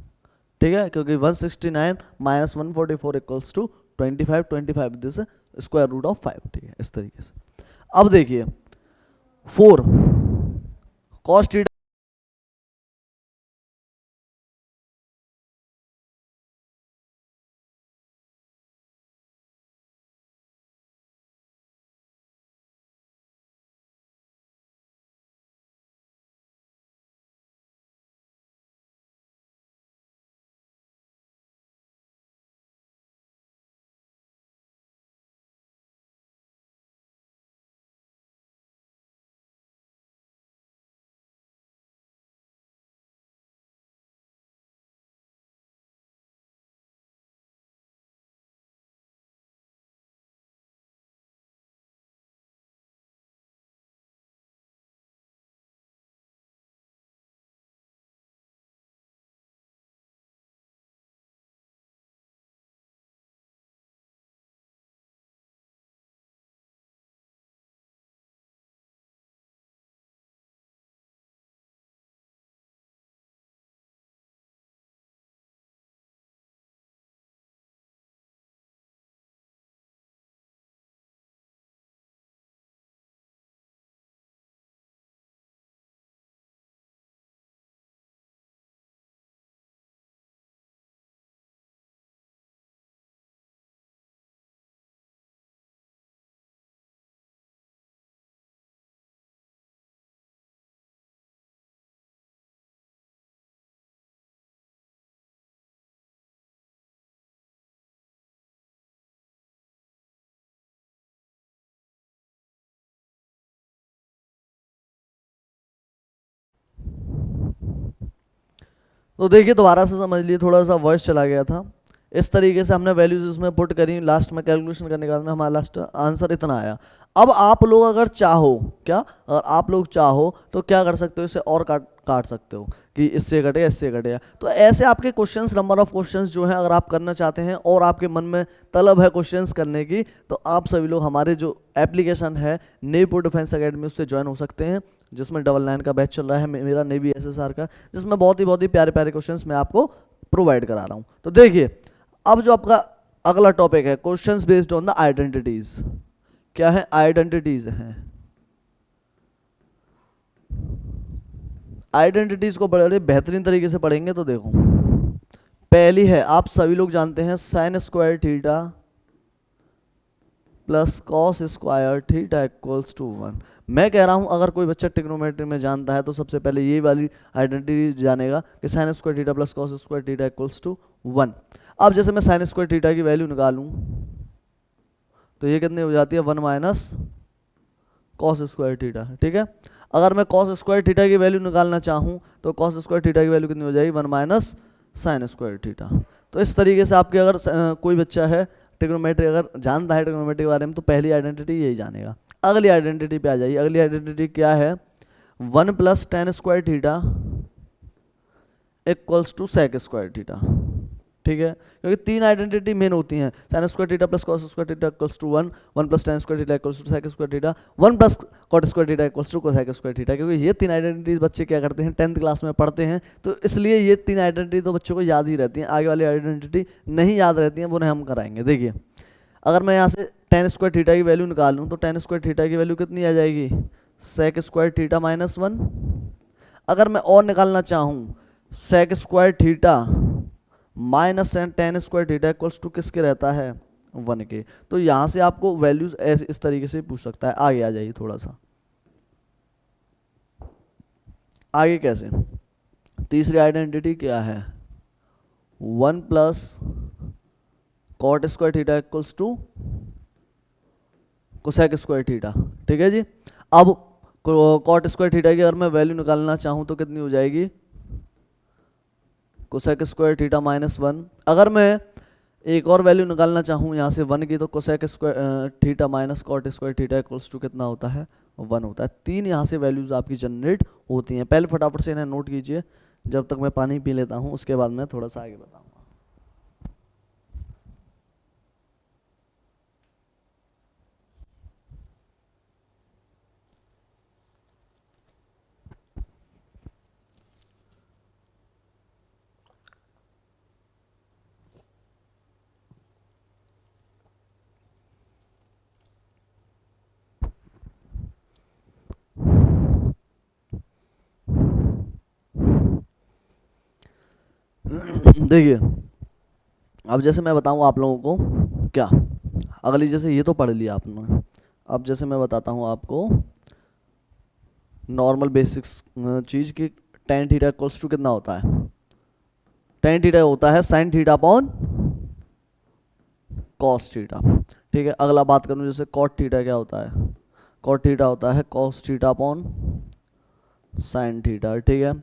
ठीक है, क्योंकि 169 minus 144 equals to 25, 25 this square root of 5। ठीक है, इस तरीके से। अब देखिए 4 cos थीटा, तो देखिए दोबारा से समझ लिए, थोड़ा सा वॉइस चला गया था। इस तरीके से हमने वैल्यूज इसमें पुट करी, लास्ट में कैलकुलेशन करने के बाद में हमारा लास्ट आंसर इतना आया। अब आप लोग अगर चाहो, क्या अगर आप लोग चाहो तो क्या कर सकते हो, इसे और काट काट सकते हो कि इससे कटेगा इससे कटेगा। तो ऐसे आपके क्वेश्चंस, नंबर ऑफ क्वेश्चंस जो है अगर आप करना चाहते हैं और आपके मन में तलब है क्वेश्चंस करने की, तो आप सभी लोग हमारे जो एप्लीकेशन है नेवी डिफेंस अकेडमी, उससे ज्वाइन हो सकते हैं, जिसमें 99 का बैच चल रहा है मेरा नेवी एसएसआर का, जिसमें बहुत ही प्यारे प्यारे क्वेश्चंस मैं आपको प्रोवाइड करा रहा हूँ। तो देखिए अब जो आपका अगला टॉपिक है, questions based on the identities. क्या है, आइडेंटिटीज हैं। आइडेंटिटीज को बड़े बेहतरीन तरीके से पढ़ेंगे। तो देखो पहली है, आप सभी लोग जानते हैं sine square theta plus cos square theta equals to 1। मैं कह रहा हूं अगर कोई बच्चा ट्रिग्नोमेट्री में जानता है तो सबसे पहले ये वाली आइडेंटिटी जानेगा कि sine square theta plus cos square theta equals to 1। अब जैसे मैं साइन स्क्वायर थीटा की वैल्यू निकालूं तो ये कितनी हो जाती है, 1 माइनस कॉस स्क्वायर थीटा, ठीक है। अगर मैं कॉस स्क्वायर थीटा की वैल्यू निकालना चाहूँ तो कॉस स्क्वायर थीटा की वैल्यू कितनी हो जाएगी, 1 माइनस साइन स्क्वायर थीटा। तो इस तरीके से आपके अगर कोई बच्चा है ट्रिग्नोमेट्री अगर जानता है ट्रिग्नोमेट्री के बारे में तो पहली आइडेंटिटी यही जानेगा। अगली आइडेंटिटी पे आ जाइए। अगली आइडेंटिटी क्या है, 1 plus tan square theta equals to sec square theta, ठीक है। क्योंकि तीन आइडेंटिटी मेन होती हैं, sine square theta plus cos square theta equals to 1, 1 plus tan square theta equals to sec square theta, 1 plus cot square theta equals to cosec square theta. क्योंकि ये तीन identities बच्चे क्या करते हैं 10th क्लास में पढ़ते हैं, तो इसलिए ये तीन आइडेंटिटी तो बच्चों को याद ही रहती हैं। आगे वाली आइडेंटिटी नहीं याद रहती हैं, वो हम कराएंगे। देखिए अगर मैं यहाँ से टेन स्क्वायर थीटा की वैल्यू निकालूँ तो टेन स्क्वायर थीटा की वैल्यू कितनी आ जाएगी, सेक स्क्वायर थीटा माइनस 1। अगर मैं और निकालना चाहूँ sec square theta minus tan square theta equals to किसके रहता है, 1 के। तो यहाँ से आपको वैल्यूज ऐसे इस तरीके से पूछ सकता है। आगे आ जाइए थोड़ा सा, आगे कैसे, तीसरी आइडेंटिटी क्या है, 1 plus cot square theta equals to cosec square theta, ठीक है जी। अब कॉट स्क्वायर थीटा की अगर मैं वैल्यू निकालना चाहूँ तो कितनी हो जाएगी, कोसेक स्क्वायर थीटा माइनस 1। अगर मैं एक और वैल्यू निकालना चाहूँ यहाँ से 1 की तो cosec square theta minus cot square theta equals to कितना होता है, 1 होता है। तीन यहाँ से वैल्यूज आपकी जनरेट होती हैं। पहले फटाफट से इन्हें नोट कीजिए, जब तक मैं पानी पी लेता हूँ उसके बाद मैं थोड़ा सा आगे बताऊँगा। देखिए अब जैसे मैं बताऊँ आप लोगों को क्या, अगली जैसे ये तो पढ़ लिया आपने, अब जैसे मैं बताता हूँ आपको नॉर्मल बेसिक्स चीज़ की, टेन थीटा इक्वल्स टू कितना होता है, टेन थीटा होता है sine theta upon cos theta, ठीक है। अगला बात करूँ जैसे कॉट थीटा क्या होता है, कॉट थीटा होता है cos theta upon sine theta, ठीक है।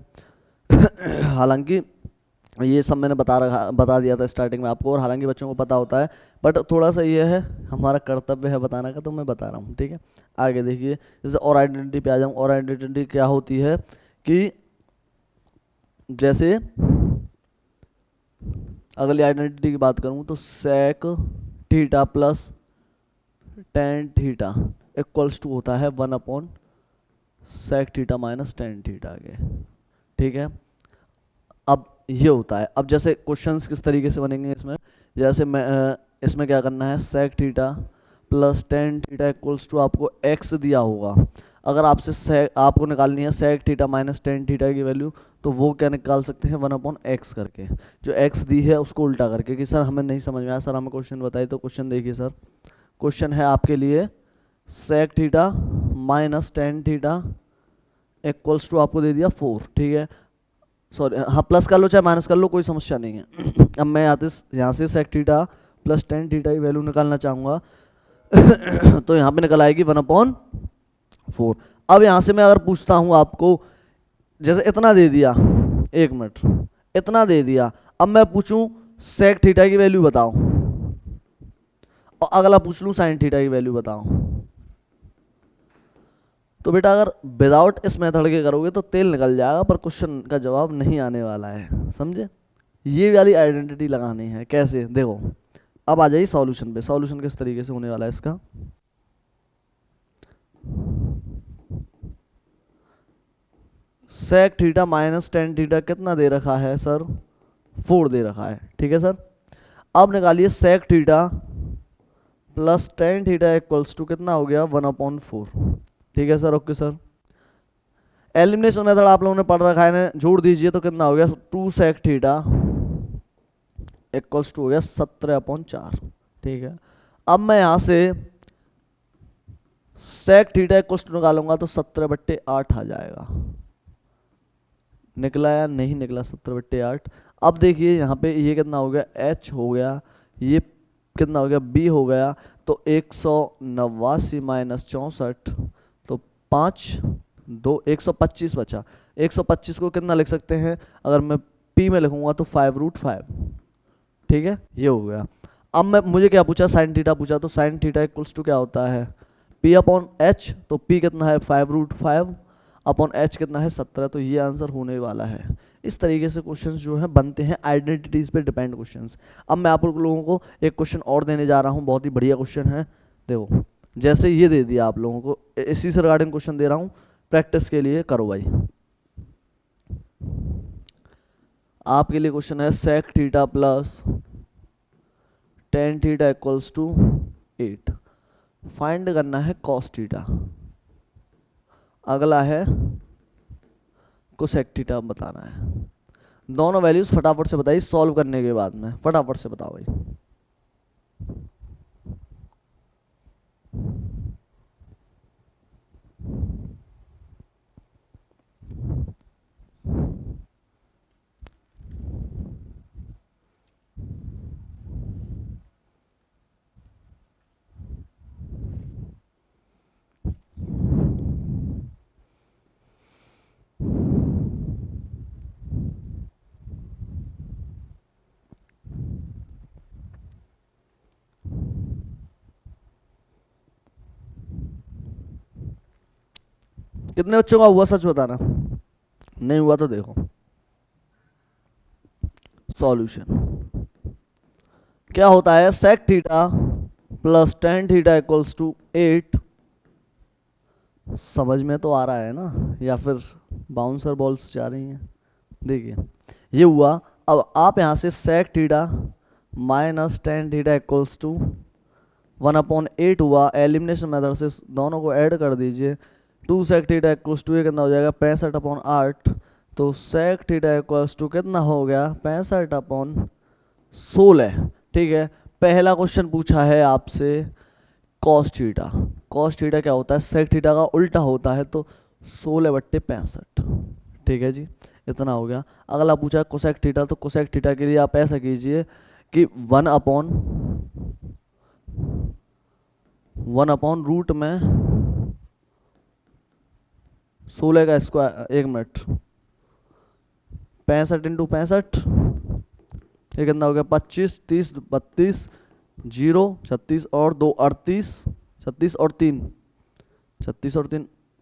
हालांकि ये सब मैंने बता दिया था स्टार्टिंग में आपको, और हालांकि बच्चों को पता होता है, बट थोड़ा सा ये है हमारा कर्तव्य है बताने का, तो मैं बता रहा हूँ, ठीक है। आगे देखिए जैसे और आइडेंटिटी पे आ जाऊँ। और आइडेंटिटी क्या होती है कि जैसे अगली आइडेंटिटी की बात करूँ तो sec theta plus tan theta equals to होता है 1 upon sec theta minus tan theta के, ठीक है। अब ये होता है, अब जैसे क्वेश्चंस किस तरीके से बनेंगे इसमें, जैसे मैं इसमें क्या करना है, sec theta plus tan theta equals to आपको एक्स दिया होगा। अगर आपसे आपको निकालनी है sec theta minus tan theta की वैल्यू, तो वो क्या निकाल सकते हैं 1 अपॉन एक्स करके, जो एक्स दी है उसको उल्टा करके। कि सर हमें नहीं समझ में आया, सर हमें क्वेश्चन बताइए। तो क्वेश्चन देखिए सर, क्वेश्चन है आपके लिए sec theta minus tan theta equals to आपको दे दिया 4, ठीक है। सॉरी हाँ, प्लस कर लो चाहे माइनस कर लो, कोई समस्या नहीं है। अब मैं यहाँ से sec theta plus tan theta की वैल्यू निकालना चाहूँगा तो यहाँ पे निकल आएगी 1/4। अब यहाँ से मैं अगर पूछता हूँ आपको, जैसे इतना दे दिया, एक मिनट, इतना दे दिया, अब मैं पूछूं सेक थीटा की वैल्यू बताओ, और अगला पूछ लूँ साइन थीटा की वैल्यू बताओ, तो बेटा अगर विदाउट इस मेथड के करोगे तो तेल निकल जाएगा, पर क्वेश्चन का जवाब नहीं आने वाला है, समझे। ये वाली आइडेंटिटी लगानी है। कैसे, देखो अब आ जाइए सॉल्यूशन पे। सॉल्यूशन किस तरीके से होने वाला है इसका, sec theta minus tan theta कितना दे रखा है सर, 4 दे रखा है, ठीक है सर। अब निकालिए sec theta plus tan theta equals to कितना हो गया, 1/4, ठीक है sir. Okay sir, elimination method आप लोगों ने पढ़ रखा है, जोड़ दीजिए तो कितना हो गया, 2 सेक थीटा इक्वल्स टू हो गया 17/4, ठीक है। अब मैं यहां से सेक थीटा इक्वल्स टू निकालूंगा तो 17/8 आ जाएगा। निकला या नहीं निकला 17/8। अब देखिए यहाँ पे ये कितना हो गया, h हो गया, ये कितना हो गया, b हो गया, तो 189 माइनस 64, तो 5 2 125 बचा। 125 को कितना लिख सकते हैं, अगर मैं p में लिखूंगा तो 5√5। ठीक है, ये हो गया। अब मुझे क्या पूछा, साइन थीटा पूछा, तो साइन थीटा इक्वल्स टू क्या होता है, p अपॉन एच। तो p कितना है 5√5 अपॉन एच कितना है 17। तो ये आंसर होने वाला है। इस तरीके से क्वेश्चंस जो है बनते हैं, आइडेंटिटीज पे डिपेंड क्वेश्चंस। अब मैं आप लोगों को एक क्वेश्चन और देने जा रहा हूँ, बहुत ही बढ़िया क्वेश्चन है। देखो जैसे ये दे दिया आप लोगों को, इसी से रिगार्डिंग क्वेश्चन दे रहा हूँ, प्रैक्टिस के लिए करो भाई। आपके लिए क्वेश्चन है sec theta plus tan theta equals to 8। Find करना है कॉस थीटा। अगला है कोसेक थीटा बताना है। दोनों वैल्यूज फटाफट से बताइए, सॉल्व करने के बाद में फटाफट से बताओ भाई। कितने बच्चों का हुआ सच बताना, नहीं हुआ तो देखो। सॉल्यूशन क्या होता है, sec theta plus tan theta equals to 8। समझ में तो आ रहा है ना, या फिर बाउंसर बॉल्स जा रही हैं। देखिए ये हुआ। अब आप यहाँ से sec theta minus tan theta equals to 1/8 हुआ। एलिमिनेशन मेथड से दोनों को ऐड कर दीजिए। 2 सेक थीटा इक्वल्स टू ये कितना हो जाएगा 65/8। तो सेक थीटा इक्वल्स टू कितना हो गया 65/16। ठीक है, पहला क्वेश्चन पूछा है आपसे कॉस थीटा। कॉस थीटा क्या होता है, सेक थीटा का उल्टा होता है, तो 16/65। ठीक है जी, इतना हो गया। अगला पूछा है कोसेक थीटा। तो कोसेक थीटा के लिए आप ऐसा कीजिए कि 1/1 रूट में 16 का स्क्वायर, 1 मिनट, 65 इंटू 65, ये कितना हो गया 25 30 32 0 36 और 2 38, 36 और 3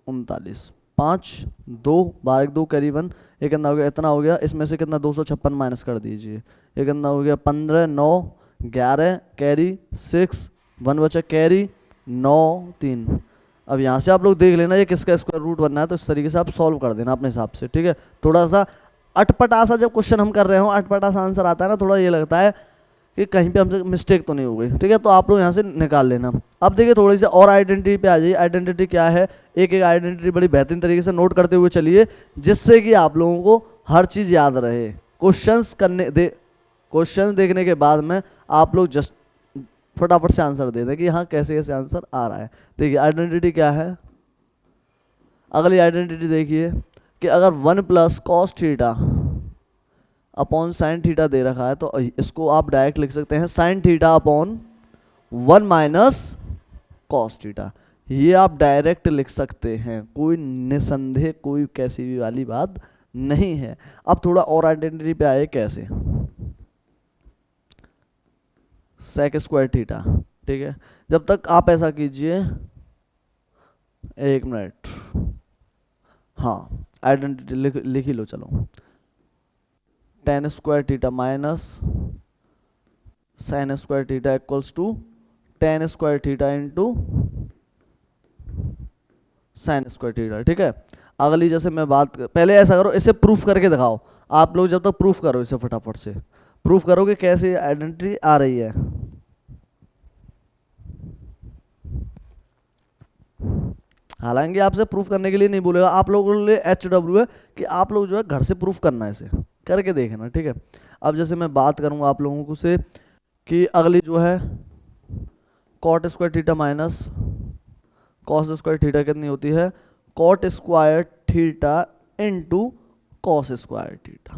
39 5 2 12 2 करीबन। ये कितना हो गया, इतना हो गया। इसमें से कितना 256 माइनस कर दीजिए। ये कितना हो गया 15 9 11 कैरी 6 1 बचा कैरी 9 3। अब यहाँ से आप लोग देख लेना ये किसका स्क्वायर रूट बनना है, तो इस तरीके से आप सॉल्व कर देना अपने हिसाब से। ठीक है, थोड़ा सा अटपटा सा जब क्वेश्चन हम कर रहे हो, अटपटा सा आंसर आता है ना, थोड़ा ये लगता है कि कहीं पे हमसे मिस्टेक तो नहीं हो गई। ठीक है, तो आप लोग यहाँ से निकाल लेना। अब देखिए थोड़ी सी और आइडेंटिटी पे आ जाइए। आइडेंटिटी क्या है, एक एक आइडेंटिटी बड़ी बेहतरीन तरीके से नोट करते हुए चलिए, जिससे कि आप लोगों को हर चीज़ याद रहे। क्वेश्चंस देखने के बाद में आप लोग जस्ट फटाफट से आंसर दे दें कि हाँ कैसे कैसे आंसर आ रहा है। देखिए आइडेंटिटी क्या है, अगली आइडेंटिटी देखिए कि अगर 1 plus cos theta upon sine theta दे रखा है, तो इसको आप डायरेक्ट लिख सकते हैं sine theta upon 1 minus cos theta. ये आप डायरेक्ट लिख सकते हैं, कोई निसंदेह कोई कैसी भी वाली बात नहीं है। अब थोड़ा और आइडेंटिटी पे आए, कैसे, सेक स्क्वायर थीटा। ठीक है, जब तक आप ऐसा कीजिए, 1 मिनट, हाँ आइडेंटिटी लिख ही लो चलो। Tan square theta minus sine square theta equals to tan square theta into sine square theta. ठीक है, अगली जैसे मैं पहले ऐसा करो, इसे प्रूफ करके दिखाओ। आप लोग जब तक प्रूफ करो, इसे फटाफट से प्रूफ करो कि कैसे आइडेंटिटी आ रही है। हालांकि आपसे प्रूफ करने के लिए नहीं बोलेगा, आप लोगों के लिए HW है कि आप लोग जो है घर से प्रूफ करना है, इसे करके देखना। ठीक है, अब जैसे मैं बात करूंगा आप लोगों को से कि अगली जो है cot square theta minus cos square theta कितनी होती है, cot square theta into cos square theta.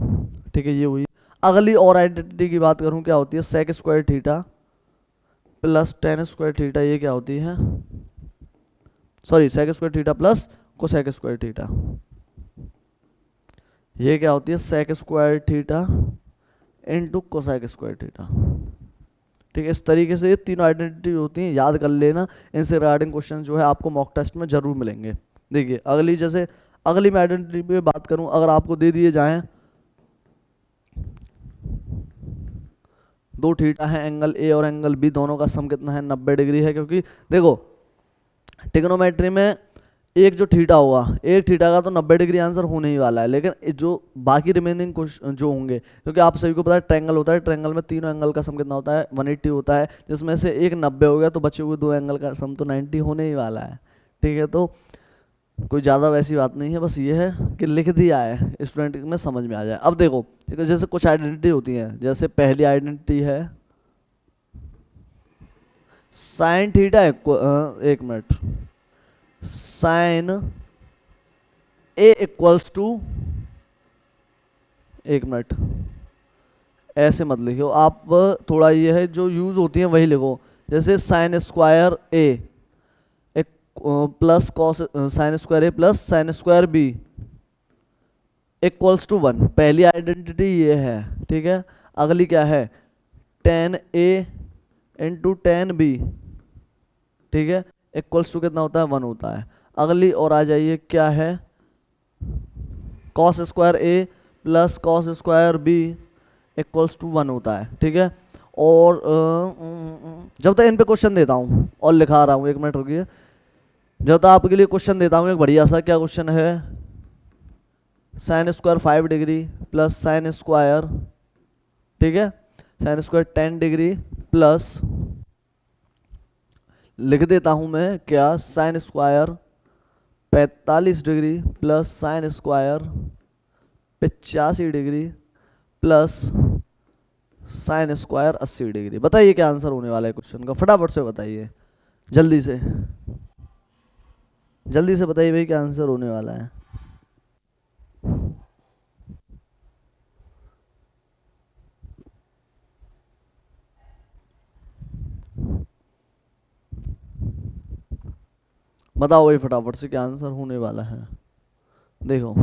ठीक है, ये हुई। अगली और आइडेंटिटी की बात करूं, क्या होती है sec square theta plus tan square theta. ये क्या होती है, sorry sec square theta plus cosec square theta. ये क्या होती है, sec square theta into cosec square theta. ठीक है, इस तरीके से ये तीनों आइडेंटिटी होती हैं, याद कर लेना। इनसे रिगार्डिंग क्वेश्चन जो है आपको मॉक टेस्ट में जरूर मिलेंगे। देखिए अगली, जैसे अगली मैं आइडेंटिटी पे बात करूं, अगर आपको दे दिए जाएं दो थीटा है, एंगल ए और एंगल बी, दोनों का सम कितना है, 90 डिग्री है। क्योंकि देखो ट्रिग्नोमेट्री में एक जो थीटा होगा, एक थीटा का तो 90 डिग्री आंसर होने ही वाला है, लेकिन जो बाकी रिमेनिंग जो होंगे, क्योंकि आप सभी को पता है ट्रायंगल होता है, ट्रायंगल में तीनों एंगल का सम कितना होता है, 180 होता है, जिसमें से एक 90 हो गया तो बचे हुए दो एंगल का सम तो 90 होने ही वाला है। ठीक है, तो कोई ज़्यादा वैसी बात नहीं है, बस ये है कि लिख दिया है स्टूडेंट में समझ में आ जाए। अब देखो, ठीक है, जैसे कुछ आइडेंटिटी होती हैं, जैसे पहली आइडेंटिटी है साइन थीटा, एक मिनट, साइन ए इक्वल्स टू, एक मिनट, ऐसे मत लिखो आप, थोड़ा ये है जो यूज होती है वही लिखो। जैसे sine square A plus cos, sine square A plus sine square B equals to 1, पहली आइडेंटिटी ये है। ठीक है, अगली क्या है, टेन ए इंटू टेन बी, ठीक है, इक्वल्स टू कितना होता है, 1 होता है। अगली और आ जाइए, क्या है, cos square A plus cos square B equals to 1 होता है। ठीक है, और जब तक इन पे क्वेश्चन देता हूँ और लिखा रहा हूँ, एक मिनट रुकिए, जब तक आपके लिए क्वेश्चन देता हूँ एक बढ़िया सा, क्या क्वेश्चन है, sine square 5 degree plus sine square, ठीक है, साइन स्क्वायर 10 डिग्री प्लस, लिख देता हूं मैं, क्या, sine square 45 degree plus sine square 85 degree plus sine square 80 degree. बताइए क्या आंसर होने वाला है क्वेश्चन का, फटाफट से बताइए, जल्दी से, जल्दी से बताइए भाई क्या आंसर होने वाला है। बताओ भाई फटाफट से क्या आंसर होने वाला है। देखो,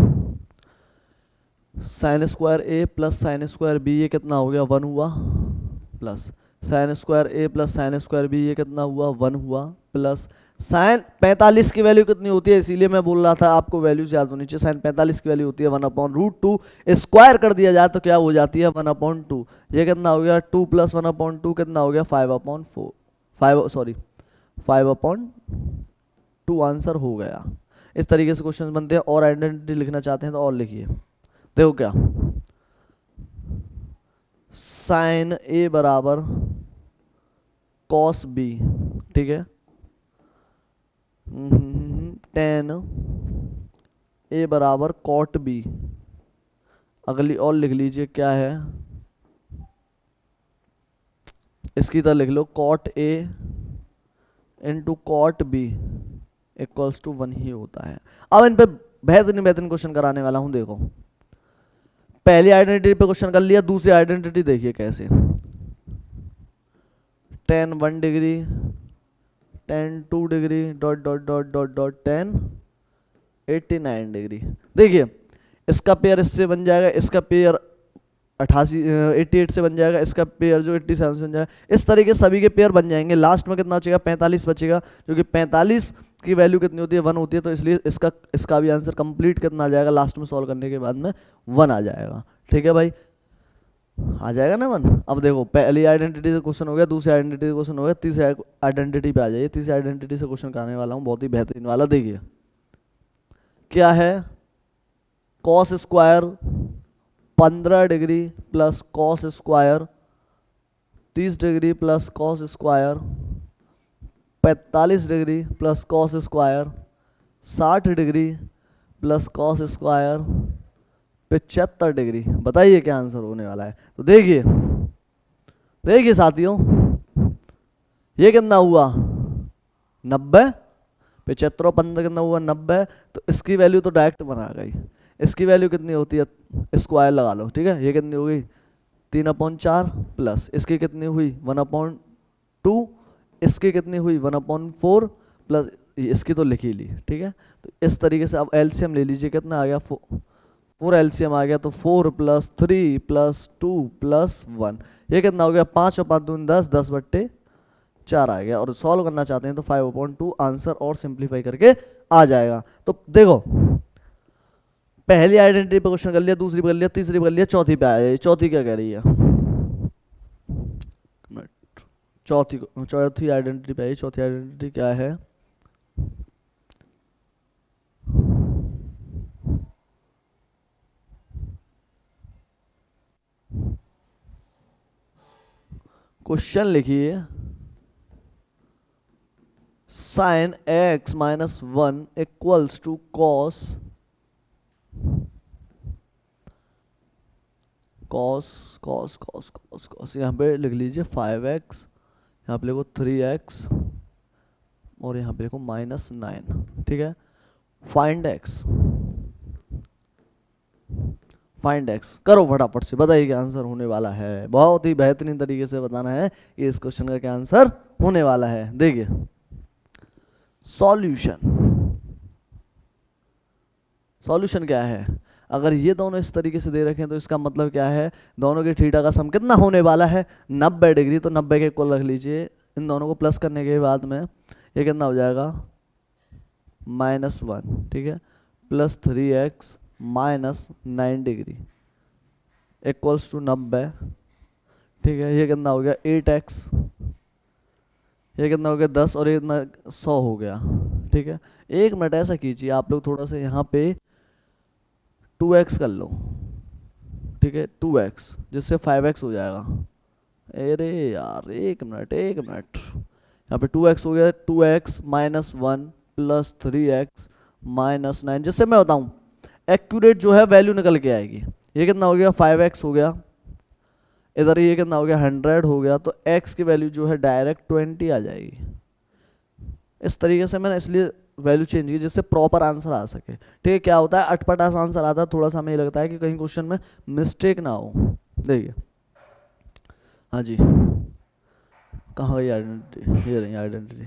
sign square A plus sine square B, ये कितना हो गया, 1 हुआ, plus sine square A plus sine square B, ये कितना हुआ, 1 हुआ, प्लस साइन 45 की वैल्यू कितनी होती है, इसीलिए मैं बोल रहा था आपको वैल्यूज याद होनी चाहिए। साइन 45 की वैल्यू होती है 1/√2, स्क्वायर कर दिया जाए तो क्या हो जाती है, 1/2। ये कितना हो गया, 2 प्लस 1/2 कितना हो गया, 5/4, 5 सॉरी 5/2 आंसर हो गया। इस तरीके से क्वेश्चन बनते हैं। और आइडेंटिटी लिखना चाहते हैं तो और लिखिए। देखो क्या, साइन ए बराबर कॉस बी, ठीक है, टेन ए बराबर कॉट बी। अगली और लिख लीजिए, क्या है, इसकी तरह लिख लो, cot A into cot B equals to 1 ही होता है। अब इन पे बेहतरीन बेहतरीन क्वेश्चन कराने वाला हूं। देखो, पहली आइडेंटिटी पे क्वेश्चन कर लिया, दूसरी आइडेंटिटी देखिए कैसे, ten 1 degree, ten 2 degree, dot dot dot dot dot 10 89 degree. देखिए, इसका पेयर इससे बन जाएगा, इसका पेयर 88 से बन जाएगा, इसका पेयर जो 87 से बन जाएगा। इस तरीके सभी के पेयर बन जाएंगे। लास्ट में कितना बचेगा, 45 बचेगा, क्योंकि 45 की वैल्यू कितनी होती है, 1 होती है, तो इसलिए इसका भी आंसर कंप्लीट कितना आ जाएगा, लास्ट में सॉल्व करने के बाद में 1 आ जाएगा। ठीक है भाई, आ जाएगा ना 1। अब देखो, पहली आइडेंटिटी से क्वेश्चन हो गया, दूसरी आइडेंटिटी से क्वेश्चन हो गया, तीसरी आइडेंटिटी पे आ जाइए। तीसरी आइडेंटिटी से क्वेश्चन कराने वाला हूँ, बहुत ही बेहतरीन वाला। देखिए क्या है, cos square 15 degree plus cos square 30 degree plus cos square 45 degree plus cos square 60 degree plus cos square 75 degree. बताइए क्या आंसर होने वाला है। तो देखिए, देखिए साथियों, ये कितना हुआ, 90, 75 और 15 कितना हुआ, 90। तो इसकी वैल्यू तो डायरेक्ट बना गई। इसकी वैल्यू कितनी होती है, स्क्वायर लगा लो, ठीक है। ये कितनी हो गई, 3/4 प्लस इसकी कितनी हुई, 1/2, इसकी कितनी हुई, 1/4 प्लस इसकी तो लिखी ली, ठीक है। तो इस तरीके से अब एलसीएम ले लीजिए, कितना आ गया, 4 एलसीएम आ गया, तो 4 + 3 + 2 + 1, ये कितना हो गया, 5 और 5 दूनी 10, 10/4 आ गया। और सॉल्व करना चाहते हैं तो 5/2 आंसर और सिंप्लीफाई करके आ जाएगा। तो देखो, पहली आइडेंटिटी पे क्वेश्चन कर लिया, दूसरी पे कर लिया, तीसरी पे कर लिया, चौथी पे आया। चौथी क्या कह रही है, चौथी आइडेंटिटी पे आई। चौथी आइडेंटिटी क्या है, क्वेश्चन लिखिए, sin x - 1 = cos यहाँ पे लिख लीजिए 5x, यहाँ पे लिखो 3x, और यहाँ पे लिखो -9, ठीक है। फाइंड एक्स करो फटाफट से, बताइए क्या आंसर होने वाला है। बहुत ही बेहतरीन तरीके से बताना है कि इस क्वेश्चन का क्या आंसर होने वाला है। देखिए सॉल्यूशन क्या है, अगर ये दोनों इस तरीके से दे रखे हैं तो इसका मतलब क्या है, दोनों के थीटा का सम कितना होने वाला है, 90 डिग्री। तो 90 के इक्वल रख लीजिए, इन दोनों को प्लस करने के बाद में ये कितना हो जाएगा, -1, ठीक है, +3x - 9 डिग्री = 90, ठीक है। ये कितना हो गया, 8x, ये कितना हो गया, 10, और ये कितना, 100 हो गया, ठीक है। 1 मिनट ऐसा कीजिए आप लोग, थोड़ा सा यहाँ पे 2x कर लो, ठीक है, 2x, जिससे 5x हो जाएगा। अरे यार 1 मिनट, यहाँ पे 2x हो गया, 2x - 1 + 3x - 9, जिससे मैं बताऊँ एक्यूरेट जो है वैल्यू निकल के आएगी। ये कितना हो गया, 5x हो गया, इधर ये कितना हो गया, 100 हो गया, तो x की वैल्यू जो है डायरेक्ट 20 आ जाएगी। इस तरीके से मैंने इसलिए वैल्यू चेंज की जिससे प्रॉपर आंसर आ सके, ठीक है। क्या होता है, अटपटा सा आंसर आता है, थोड़ा सा हमें लगता है कि कहीं क्वेश्चन में मिस्टेक ना हो। देखिए, हाँ जी, कहाँ गई आइडेंटिटी, ये रही आइडेंटिटी।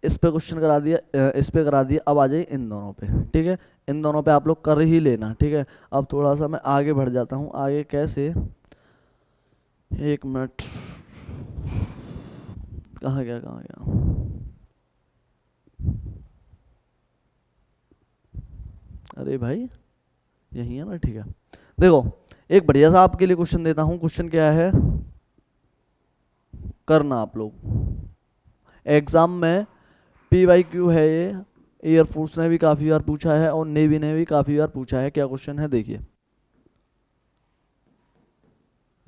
इस पे क्वेश्चन करा दिया, इस पे करा दिया, अब आ जाइए इन दोनों पे, ठीक है। इन दोनों पे आप लोग कर ही लेना, ठीक है। अब थोड़ा सा मैं आगे बढ़ जाता हूँ, आगे कैसे, 1 मिनट, कहाँ गया, अरे भाई यही है ना, ठीक है। देखो, एक बढ़िया सा आपके लिए क्वेश्चन देता हूँ। क्वेश्चन क्या है, करना आप लोग एग्जाम में PYQ है ये, एयरफोर्स ने भी काफी बार पूछा है और नेवी ने भी काफी बार पूछा है। क्या क्वेश्चन है, देखिए,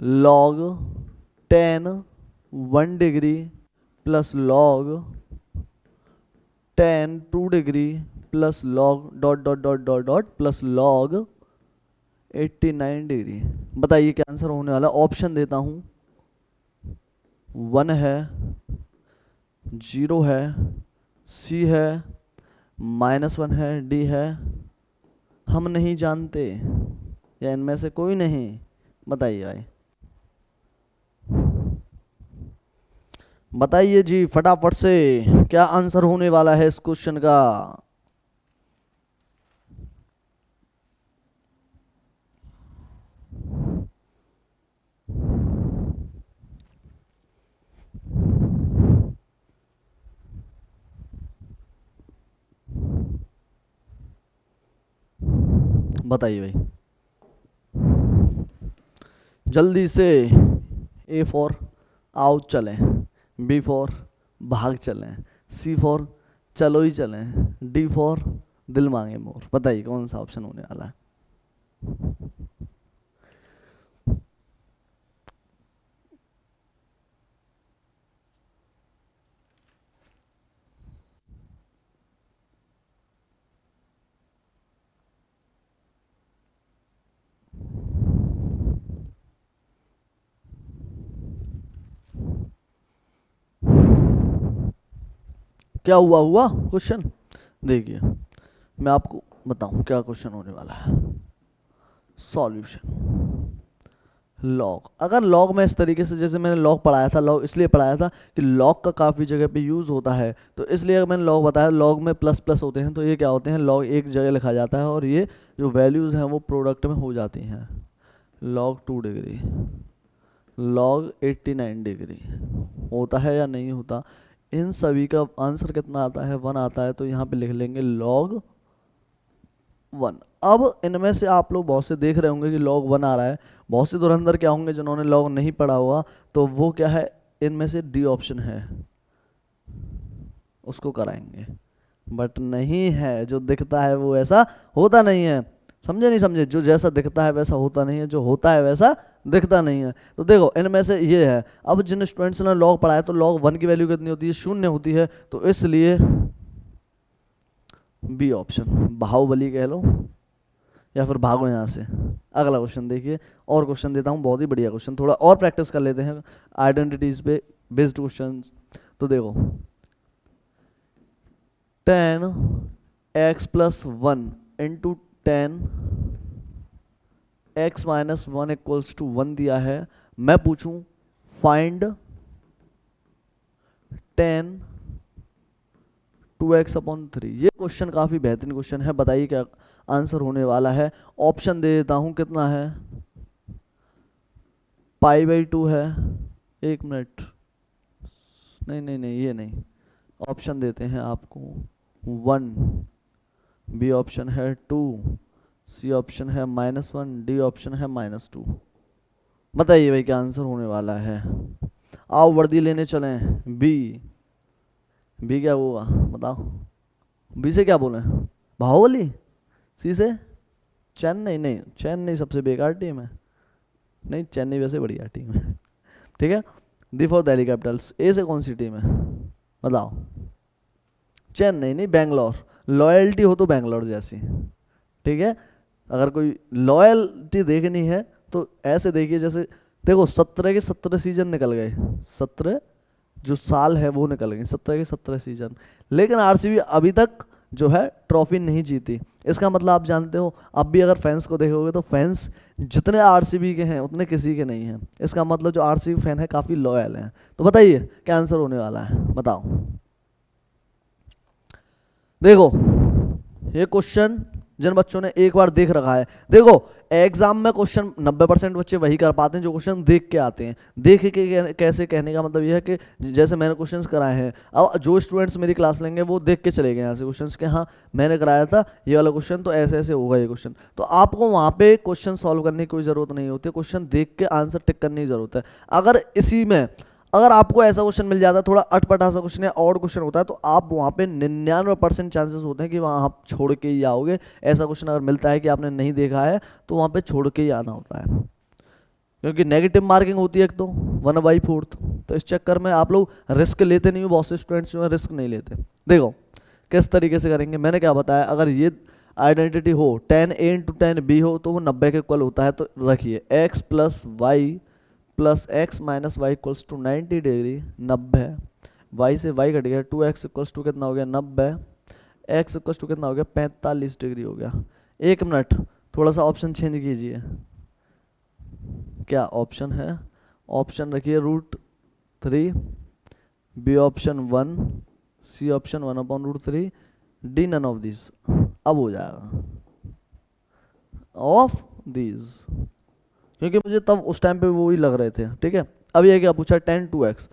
log 10 1 degree + log 10 2 degree + log ... + log 89 degree. बताइए क्या आंसर होने वाला। ऑप्शन देता हूं, 1 है, 0 है, C है, -1 है, D है, हम नहीं जानते, या इनमें से कोई नहीं। बताइए भाई, बताइए जी फटाफट से, क्या आंसर होने वाला है इस क्वेश्चन का। बताइए भाई जल्दी से। A फॉर आउट चलें, B फॉर भाग चलें, C फॉर चलो ही चलें, D फॉर दिल मांगे मोर। बताइए कौन सा ऑप्शन होने वाला है। क्या हुआ क्वेश्चन, देखिए मैं आपको बताऊं क्या क्वेश्चन होने वाला है। सॉल्यूशन, लॉग, अगर लॉग में इस तरीके से, जैसे मैंने लॉग पढ़ाया था, लॉग इसलिए पढ़ाया था कि लॉग का काफ़ी जगह पे यूज़ होता है, तो इसलिए अगर मैंने लॉग बताया, लॉग में प्लस प्लस होते हैं, तो ये क्या होते हैं, लॉग एक जगह लिखा जाता है और ये जो वैल्यूज़ हैं वो प्रोडक्ट में हो जाती हैं। लॉग 2 डिग्री, लॉग 89 डिग्री होता है या नहीं होता, इन सभी का आंसर कितना आता है, 1 आता है, तो यहाँ पे लिख लेंगे लॉग 1। अब इनमें से आप लोग बहुत से देख रहे होंगे कि लॉग 1 आ रहा है, बहुत से धुरंधर क्या होंगे जिन्होंने लॉग नहीं पढ़ा हुआ, तो वो क्या है, इनमें से डी ऑप्शन है, उसको कराएंगे, बट नहीं है, जो दिखता है वो ऐसा होता नहीं है, समझे नहीं समझे, जो जैसा दिखता है वैसा होता नहीं है, जो होता है वैसा दिखता नहीं है। तो देखो इनमें से ये है, अब जिन स्टूडेंट्स ने लॉग पढ़ा है तो लॉग 1 की वैल्यू कितनी होती है, 0 होती है, तो इसलिए बी ऑप्शन, बाहुबली कह लो या फिर भागो यहाँ से। अगला क्वेश्चन देखिए, और क्वेश्चन देता हूँ, बहुत ही बढ़िया क्वेश्चन, थोड़ा और प्रैक्टिस कर लेते हैं आइडेंटिटीज पे बेस्ड क्वेश्चन। तो देखो 10x + 1 × 10x - 1 = 1 दिया है, मैं पूछूं फाइंड 10 2x/3। ये क्वेश्चन काफ़ी बेहतरीन क्वेश्चन है, बताइए क्या आंसर होने वाला है। ऑप्शन दे देता हूँ, कितना है, π/2 है, 1 मिनट, नहीं नहीं नहीं ये नहीं, ऑप्शन देते हैं आपको 1, बी ऑप्शन है 2, सी ऑप्शन है -1, डी ऑप्शन है -2। बताइए भाई क्या आंसर होने वाला है। आओ वर्दी लेने चलें, बी, बी क्या हुआ बताओ, बी से क्या बोले, बाहुबली, सी से चेन्नई, नहीं चेन्नई सबसे बेकार टीम है, नहीं चेन्नई वैसे बढ़िया टीम है, ठीक है, दी फॉर दिल्ली कैपिटल्स। ए से कौन सी टीम है बताओ, चेन्नई नहीं, बैंगलोर, लॉयल्टी हो तो बैंगलोर जैसी, ठीक है, अगर कोई लॉयल्टी देखनी है तो ऐसे देखिए, जैसे देखो 17 के 17 सीजन निकल गए, 17 जो साल है वो निकल गए, 17 के 17 सीजन, लेकिन आरसीबी अभी तक जो है ट्रॉफी नहीं जीती। इसका मतलब आप जानते हो, अब भी अगर फैंस को देखोगे तो फैंस जितने आरसीबी के हैं उतने किसी के नहीं हैं, इसका मतलब जो आरसीबी फैन है काफ़ी लॉयल हैं। तो बताइए क्या आंसर होने वाला है, बताओ। देखो ये क्वेश्चन जिन बच्चों ने एक बार देख रखा है, देखो एग्जाम में क्वेश्चन 90% बच्चे वही कर पाते हैं जो क्वेश्चन देख के आते हैं। देख के कैसे, कहने का मतलब यह है कि जैसे मैंने क्वेश्चंस कराए हैं, अब जो स्टूडेंट्स मेरी क्लास लेंगे वो देख के चले गए यहाँ से क्वेश्चंस के, हाँ मैंने कराया था ये वाला क्वेश्चन, तो ऐसे ऐसे होगा ये क्वेश्चन, तो आपको वहाँ पे क्वेश्चन सॉल्व करने की कोई ज़रूरत नहीं होती, क्वेश्चन देख के आंसर टिक करने की ज़रूरत है। अगर इसी में अगर आपको ऐसा क्वेश्चन मिल जाता है, थोड़ा अटपटा सा क्वेश्चन या और क्वेश्चन होता है, तो आप वहाँ पे 99% चांसेस होते हैं कि वहाँ आप छोड़ के ही आओगे। ऐसा क्वेश्चन अगर मिलता है कि आपने नहीं देखा है तो वहाँ पे छोड़ के ही आना होता है, क्योंकि नेगेटिव मार्किंग होती है एक तो 1/4, तो इस चक्कर में आप लोग रिस्क लेते नहीं हो, बहुत से स्टूडेंट्स जो है रिस्क नहीं लेते। देखो किस तरीके से करेंगे, मैंने क्या बताया, अगर ये आइडेंटिटी हो 10a × 10b हो तो वो 90 के इक्वल होता है, तो रखिए x + y + x - y = 90 degree, 90, y से y घट गया, 2x = कितना हो गया 90, x = कितना हो गया 45 डिग्री हो गया। एक मिनट, थोड़ा सा ऑप्शन चेंज कीजिए, क्या ऑप्शन है, ऑप्शन रखिए √3, B option 1, C option 1/√3, D none of this. अब हो जाएगा ऑफ दिस, क्योंकि मुझे तब उस टाइम पे वो ही लग रहे थे, ठीक है। अब ये क्या पूछा, 10 2x,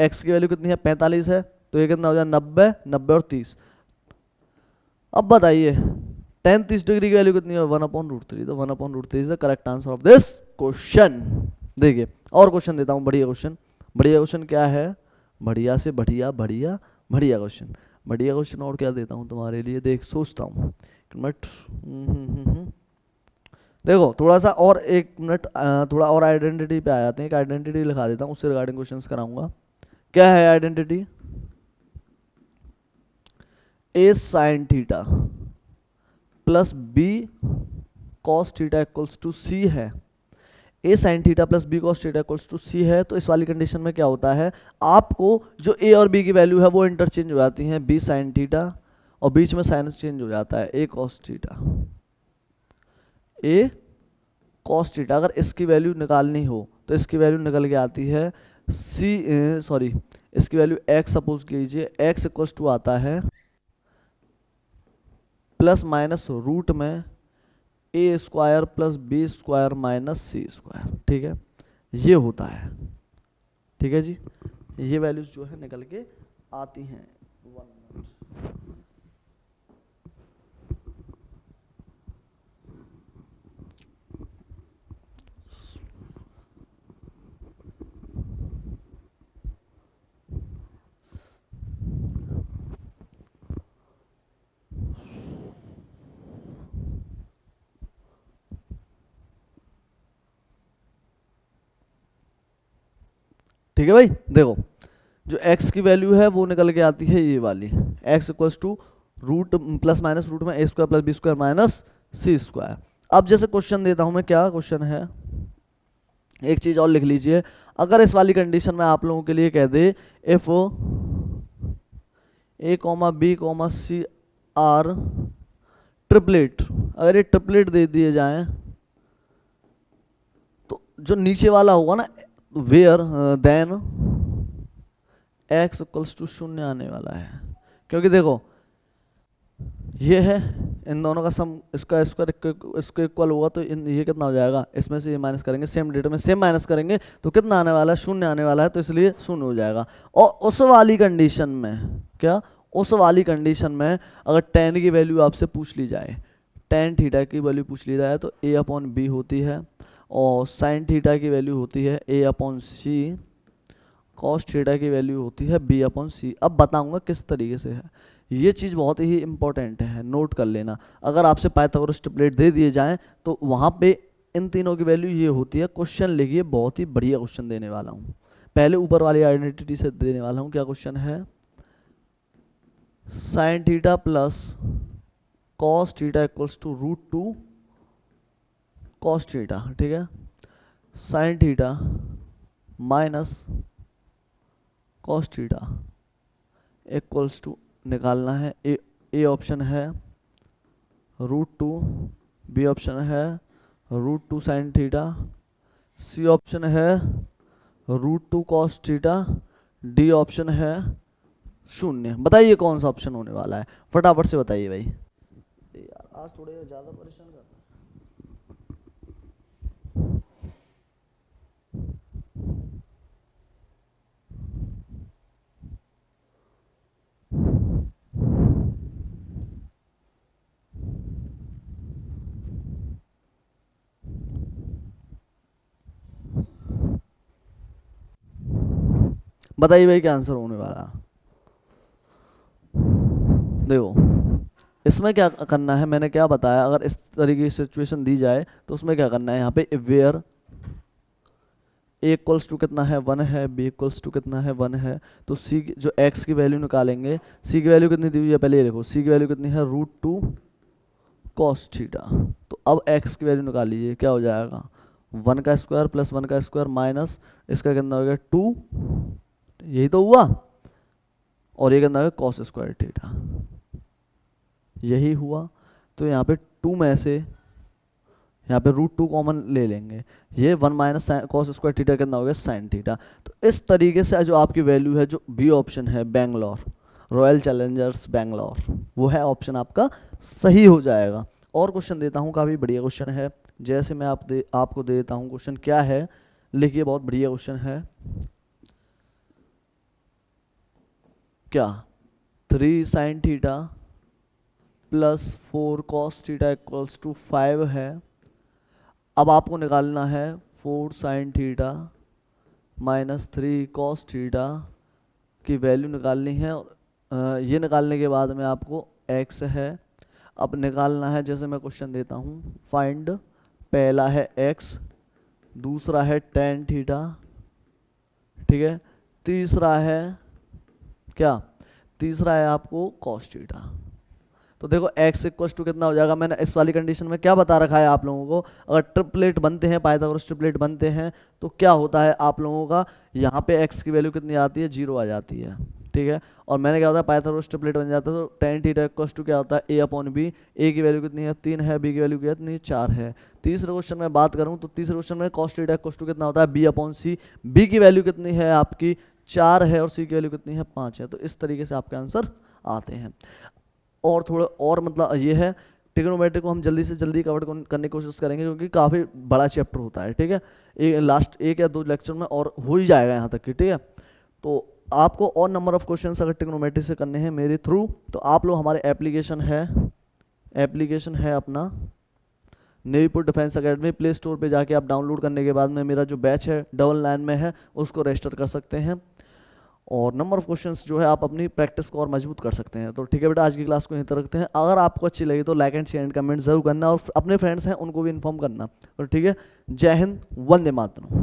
x की वैल्यू कितनी है 45 है, तो ये कितना हो जाए 90, 90 और 30। अब बताइए 10 30 डिग्री की वैल्यू कितनी है 1/√3, तो 1/√3 is the correct answer of this question. देखिए और क्वेश्चन देता हूँ, बढ़िया क्वेश्चन, बढ़िया क्वेश्चन क्या है, बढ़िया से बढ़िया, बढ़िया बढ़िया क्वेश्चन, बढ़िया क्वेश्चन और क्या देता हूँ तुम्हारे लिए, देख सोचता हूँ एक मिनट। देखो थोड़ा सा और एक मिनट, थोड़ा और आइडेंटिटी पे आ जाते हैं, एक आइडेंटिटी लिखा देता हूँ, उससे रिगार्डिंग क्वेश्चंस कराऊंगा। क्या है identity, a sin theta + b cos theta = c है, a sin theta + b cos theta = c है, तो इस वाली कंडीशन में क्या होता है, आपको जो a और b की वैल्यू है वो इंटरचेंज हो जाती हैं, b sin थीटा और बीच में साइन चेंज हो जाता है a cos theta, a cos theta. अगर इसकी वैल्यू निकालनी हो तो इसकी वैल्यू निकल के आती है इसकी वैल्यू x सपोज कीजिए, x इक्वल्स टू आता है प्लस माइनस रूट में A square plus B square minus C square. ठीक है, ये होता है। ठीक है जी, ये वैल्यूज जो है निकल के आती हैं। ठीक है भाई, देखो जो x की वैल्यू है वो निकल के आती है ये वाली, x equals to root plus minus root में A square plus B square minus C square. अब जैसे क्वेश्चन देता हूं मैं, क्या क्वेश्चन है, एक चीज और लिख लीजिए। अगर इस वाली कंडीशन में आप लोगों के लिए कह दे if A comma B comma C are triplet, अगर ये ट्रिपलेट दे दिए जाएं तो जो नीचे वाला होगा ना, where then x equals to 0 आने वाला है। क्योंकि देखो ये है, इन दोनों का सम इसका स्क्वायर इसको इक्वल होगा तो ये कितना हो जाएगा, इसमें से ये माइनस करेंगे, सेम डेटा में सेम माइनस करेंगे तो कितना आने वाला है, 0 आने वाला है, तो इसलिए 0 हो जाएगा। और उस वाली कंडीशन में क्या, उस वाली कंडीशन में अगर tan की वैल्यू आपसे पूछ ली जाए, tan थीटा की वैल्यू पूछ ली जाए तो a अपॉन बी होती है, और sin थीटा की वैल्यू होती है a upon C, cos theta की वैल्यू होती है b अपॉन सी। अब बताऊंगा किस तरीके से है, ये चीज़ बहुत ही इंपॉर्टेंट है, नोट कर लेना। अगर आपसे पाइथागोरस ट्रिपलेट दे दिए जाएं तो वहाँ पे इन तीनों की वैल्यू ये होती है। क्वेश्चन लिखिए, बहुत ही बढ़िया क्वेश्चन देने वाला हूँ। पहले ऊपर वाली आइडेंटिटी से देने वाला हूँ। क्या क्वेश्चन है, sine theta plus cos theta equals to root two cos theta. ठीक है, sine theta minus cos theta equals to निकालना है, ए ऑप्शन है रूट टू, बी ऑप्शन है root two sine theta, C option है root two cos theta, D option है 0। बताइए कौन सा ऑप्शन होने वाला है, फटाफट से बताइए भाई। यार आज थोड़े ज़्यादा परेशान कर रहे हैं। बताइए भाई क्या आंसर होने वाला। देखो इसमें क्या करना है, मैंने क्या बताया, अगर इस तरीके की सिचुएशन दी जाए तो उसमें क्या करना है, यहाँ पे वेयर ए इक्वल्स टू कितना है 1 है, बी इक्वल्स टू कितना है 1 है, तो सी जो x की वैल्यू निकालेंगे, सी की वैल्यू कितनी दी हुई है पहले ये देखो, सी की वैल्यू कितनी है रूट टू कॉस थीटा। तो अब x की वैल्यू निकाल लीजिए, क्या हो जाएगा 1 का स्क्वायर प्लस 1 का स्क्वायर माइनस इसका कितना हो गया 2, यही तो हुआ, और ये कितना हो गया कॉस स्क्वायर थीटा, यही हुआ। तो यहाँ पे 2 में से यहाँ पे रूट 2 कॉमन ले लेंगे, ये 1 माइनस कॉस स्क्वायर थीटा कितना हो गया साइन थीटा। तो इस तरीके से जो आपकी वैल्यू है, जो बी ऑप्शन है बेंगलोर, रॉयल चैलेंजर्स बेंगलोर, वो है ऑप्शन आपका सही हो जाएगा। और क्वेश्चन देता हूँ, काफ़ी बढ़िया क्वेश्चन है, जैसे मैं आपको दे देता हूँ क्वेश्चन। क्या है लिखिए, बहुत बढ़िया क्वेश्चन है। क्या 3 sine theta plus 4 cos theta equals to 5 है। अब आपको निकालना है 4 sine theta minus 3 cos theta की वैल्यू निकालनी है, और ये निकालने के बाद में आपको x है। अब निकालना है, जैसे मैं क्वेश्चन देता हूँ, फाइंड, पहला है x, दूसरा है tan थीटा, ठीक है, तीसरा है क्या, तीसरा है आपको cos थीटा। तो देखो x इक्वल्स टू कितना हो जाएगा, मैंने इस वाली कंडीशन में क्या बता रखा है आप लोगों को, अगर ट्रिपलेट बनते हैं, पाइथागोरस ट्रिपलेट बनते हैं तो क्या होता है आप लोगों का, यहाँ पे x की वैल्यू कितनी आती है 0 आ जाती है। ठीक है। और मैंने क्या होता है पाइथागोरस ट्रिपलेट बन जाता है, तो टेन थीटा इक्वल्स टू क्या होता है ए अपॉन बी। ए की वैल्यू कितनी है 3 है, बी की वैल्यू कितनी है 4 है। तीसरे क्वेश्चन में बात करूं तो तीसरे क्वेश्चन में कॉस थीटा इक्वल्स टू कितना होता है बी अपॉन सी। बी की वैल्यू कितनी है आपकी 4 है और सी की वैल्यू कितनी है 5 है। तो इस तरीके से आपके आंसर आते हैं। और थोड़ा और मतलब ये है ट्रिग्नोमेट्री को हम जल्दी से जल्दी कवर करने की कोशिश करेंगे क्योंकि काफ़ी बड़ा चैप्टर होता है, ठीक है। लास्ट 1 या 2 लेक्चर में और हो ही जाएगा यहाँ तक की, ठीक है। तो आपको और नंबर ऑफ क्वेश्चंस अगर ट्रिग्नोमेट्री से करने हैं मेरे थ्रू, तो आप लोग हमारे एप्लीकेशन है अपना नेवीपुर डिफेंस अकेडमी, प्ले स्टोर पे जाके आप डाउनलोड करने के बाद में मेरा जो बैच है 99 में है उसको रजिस्टर कर सकते हैं। और नंबर ऑफ क्वेश्चंस जो है आप अपनी प्रैक्टिस को और मजबूत कर सकते हैं। तो ठीक है बेटा, आज की क्लास को यहीं तक रखते हैं। अगर आपको अच्छी लगी तो like and share and comment जरूर करना और अपने फ्रेंड्स हैं उनको भी इन्फॉर्म करना। तो ठीक है, जय हिंद, वंदे मातरम।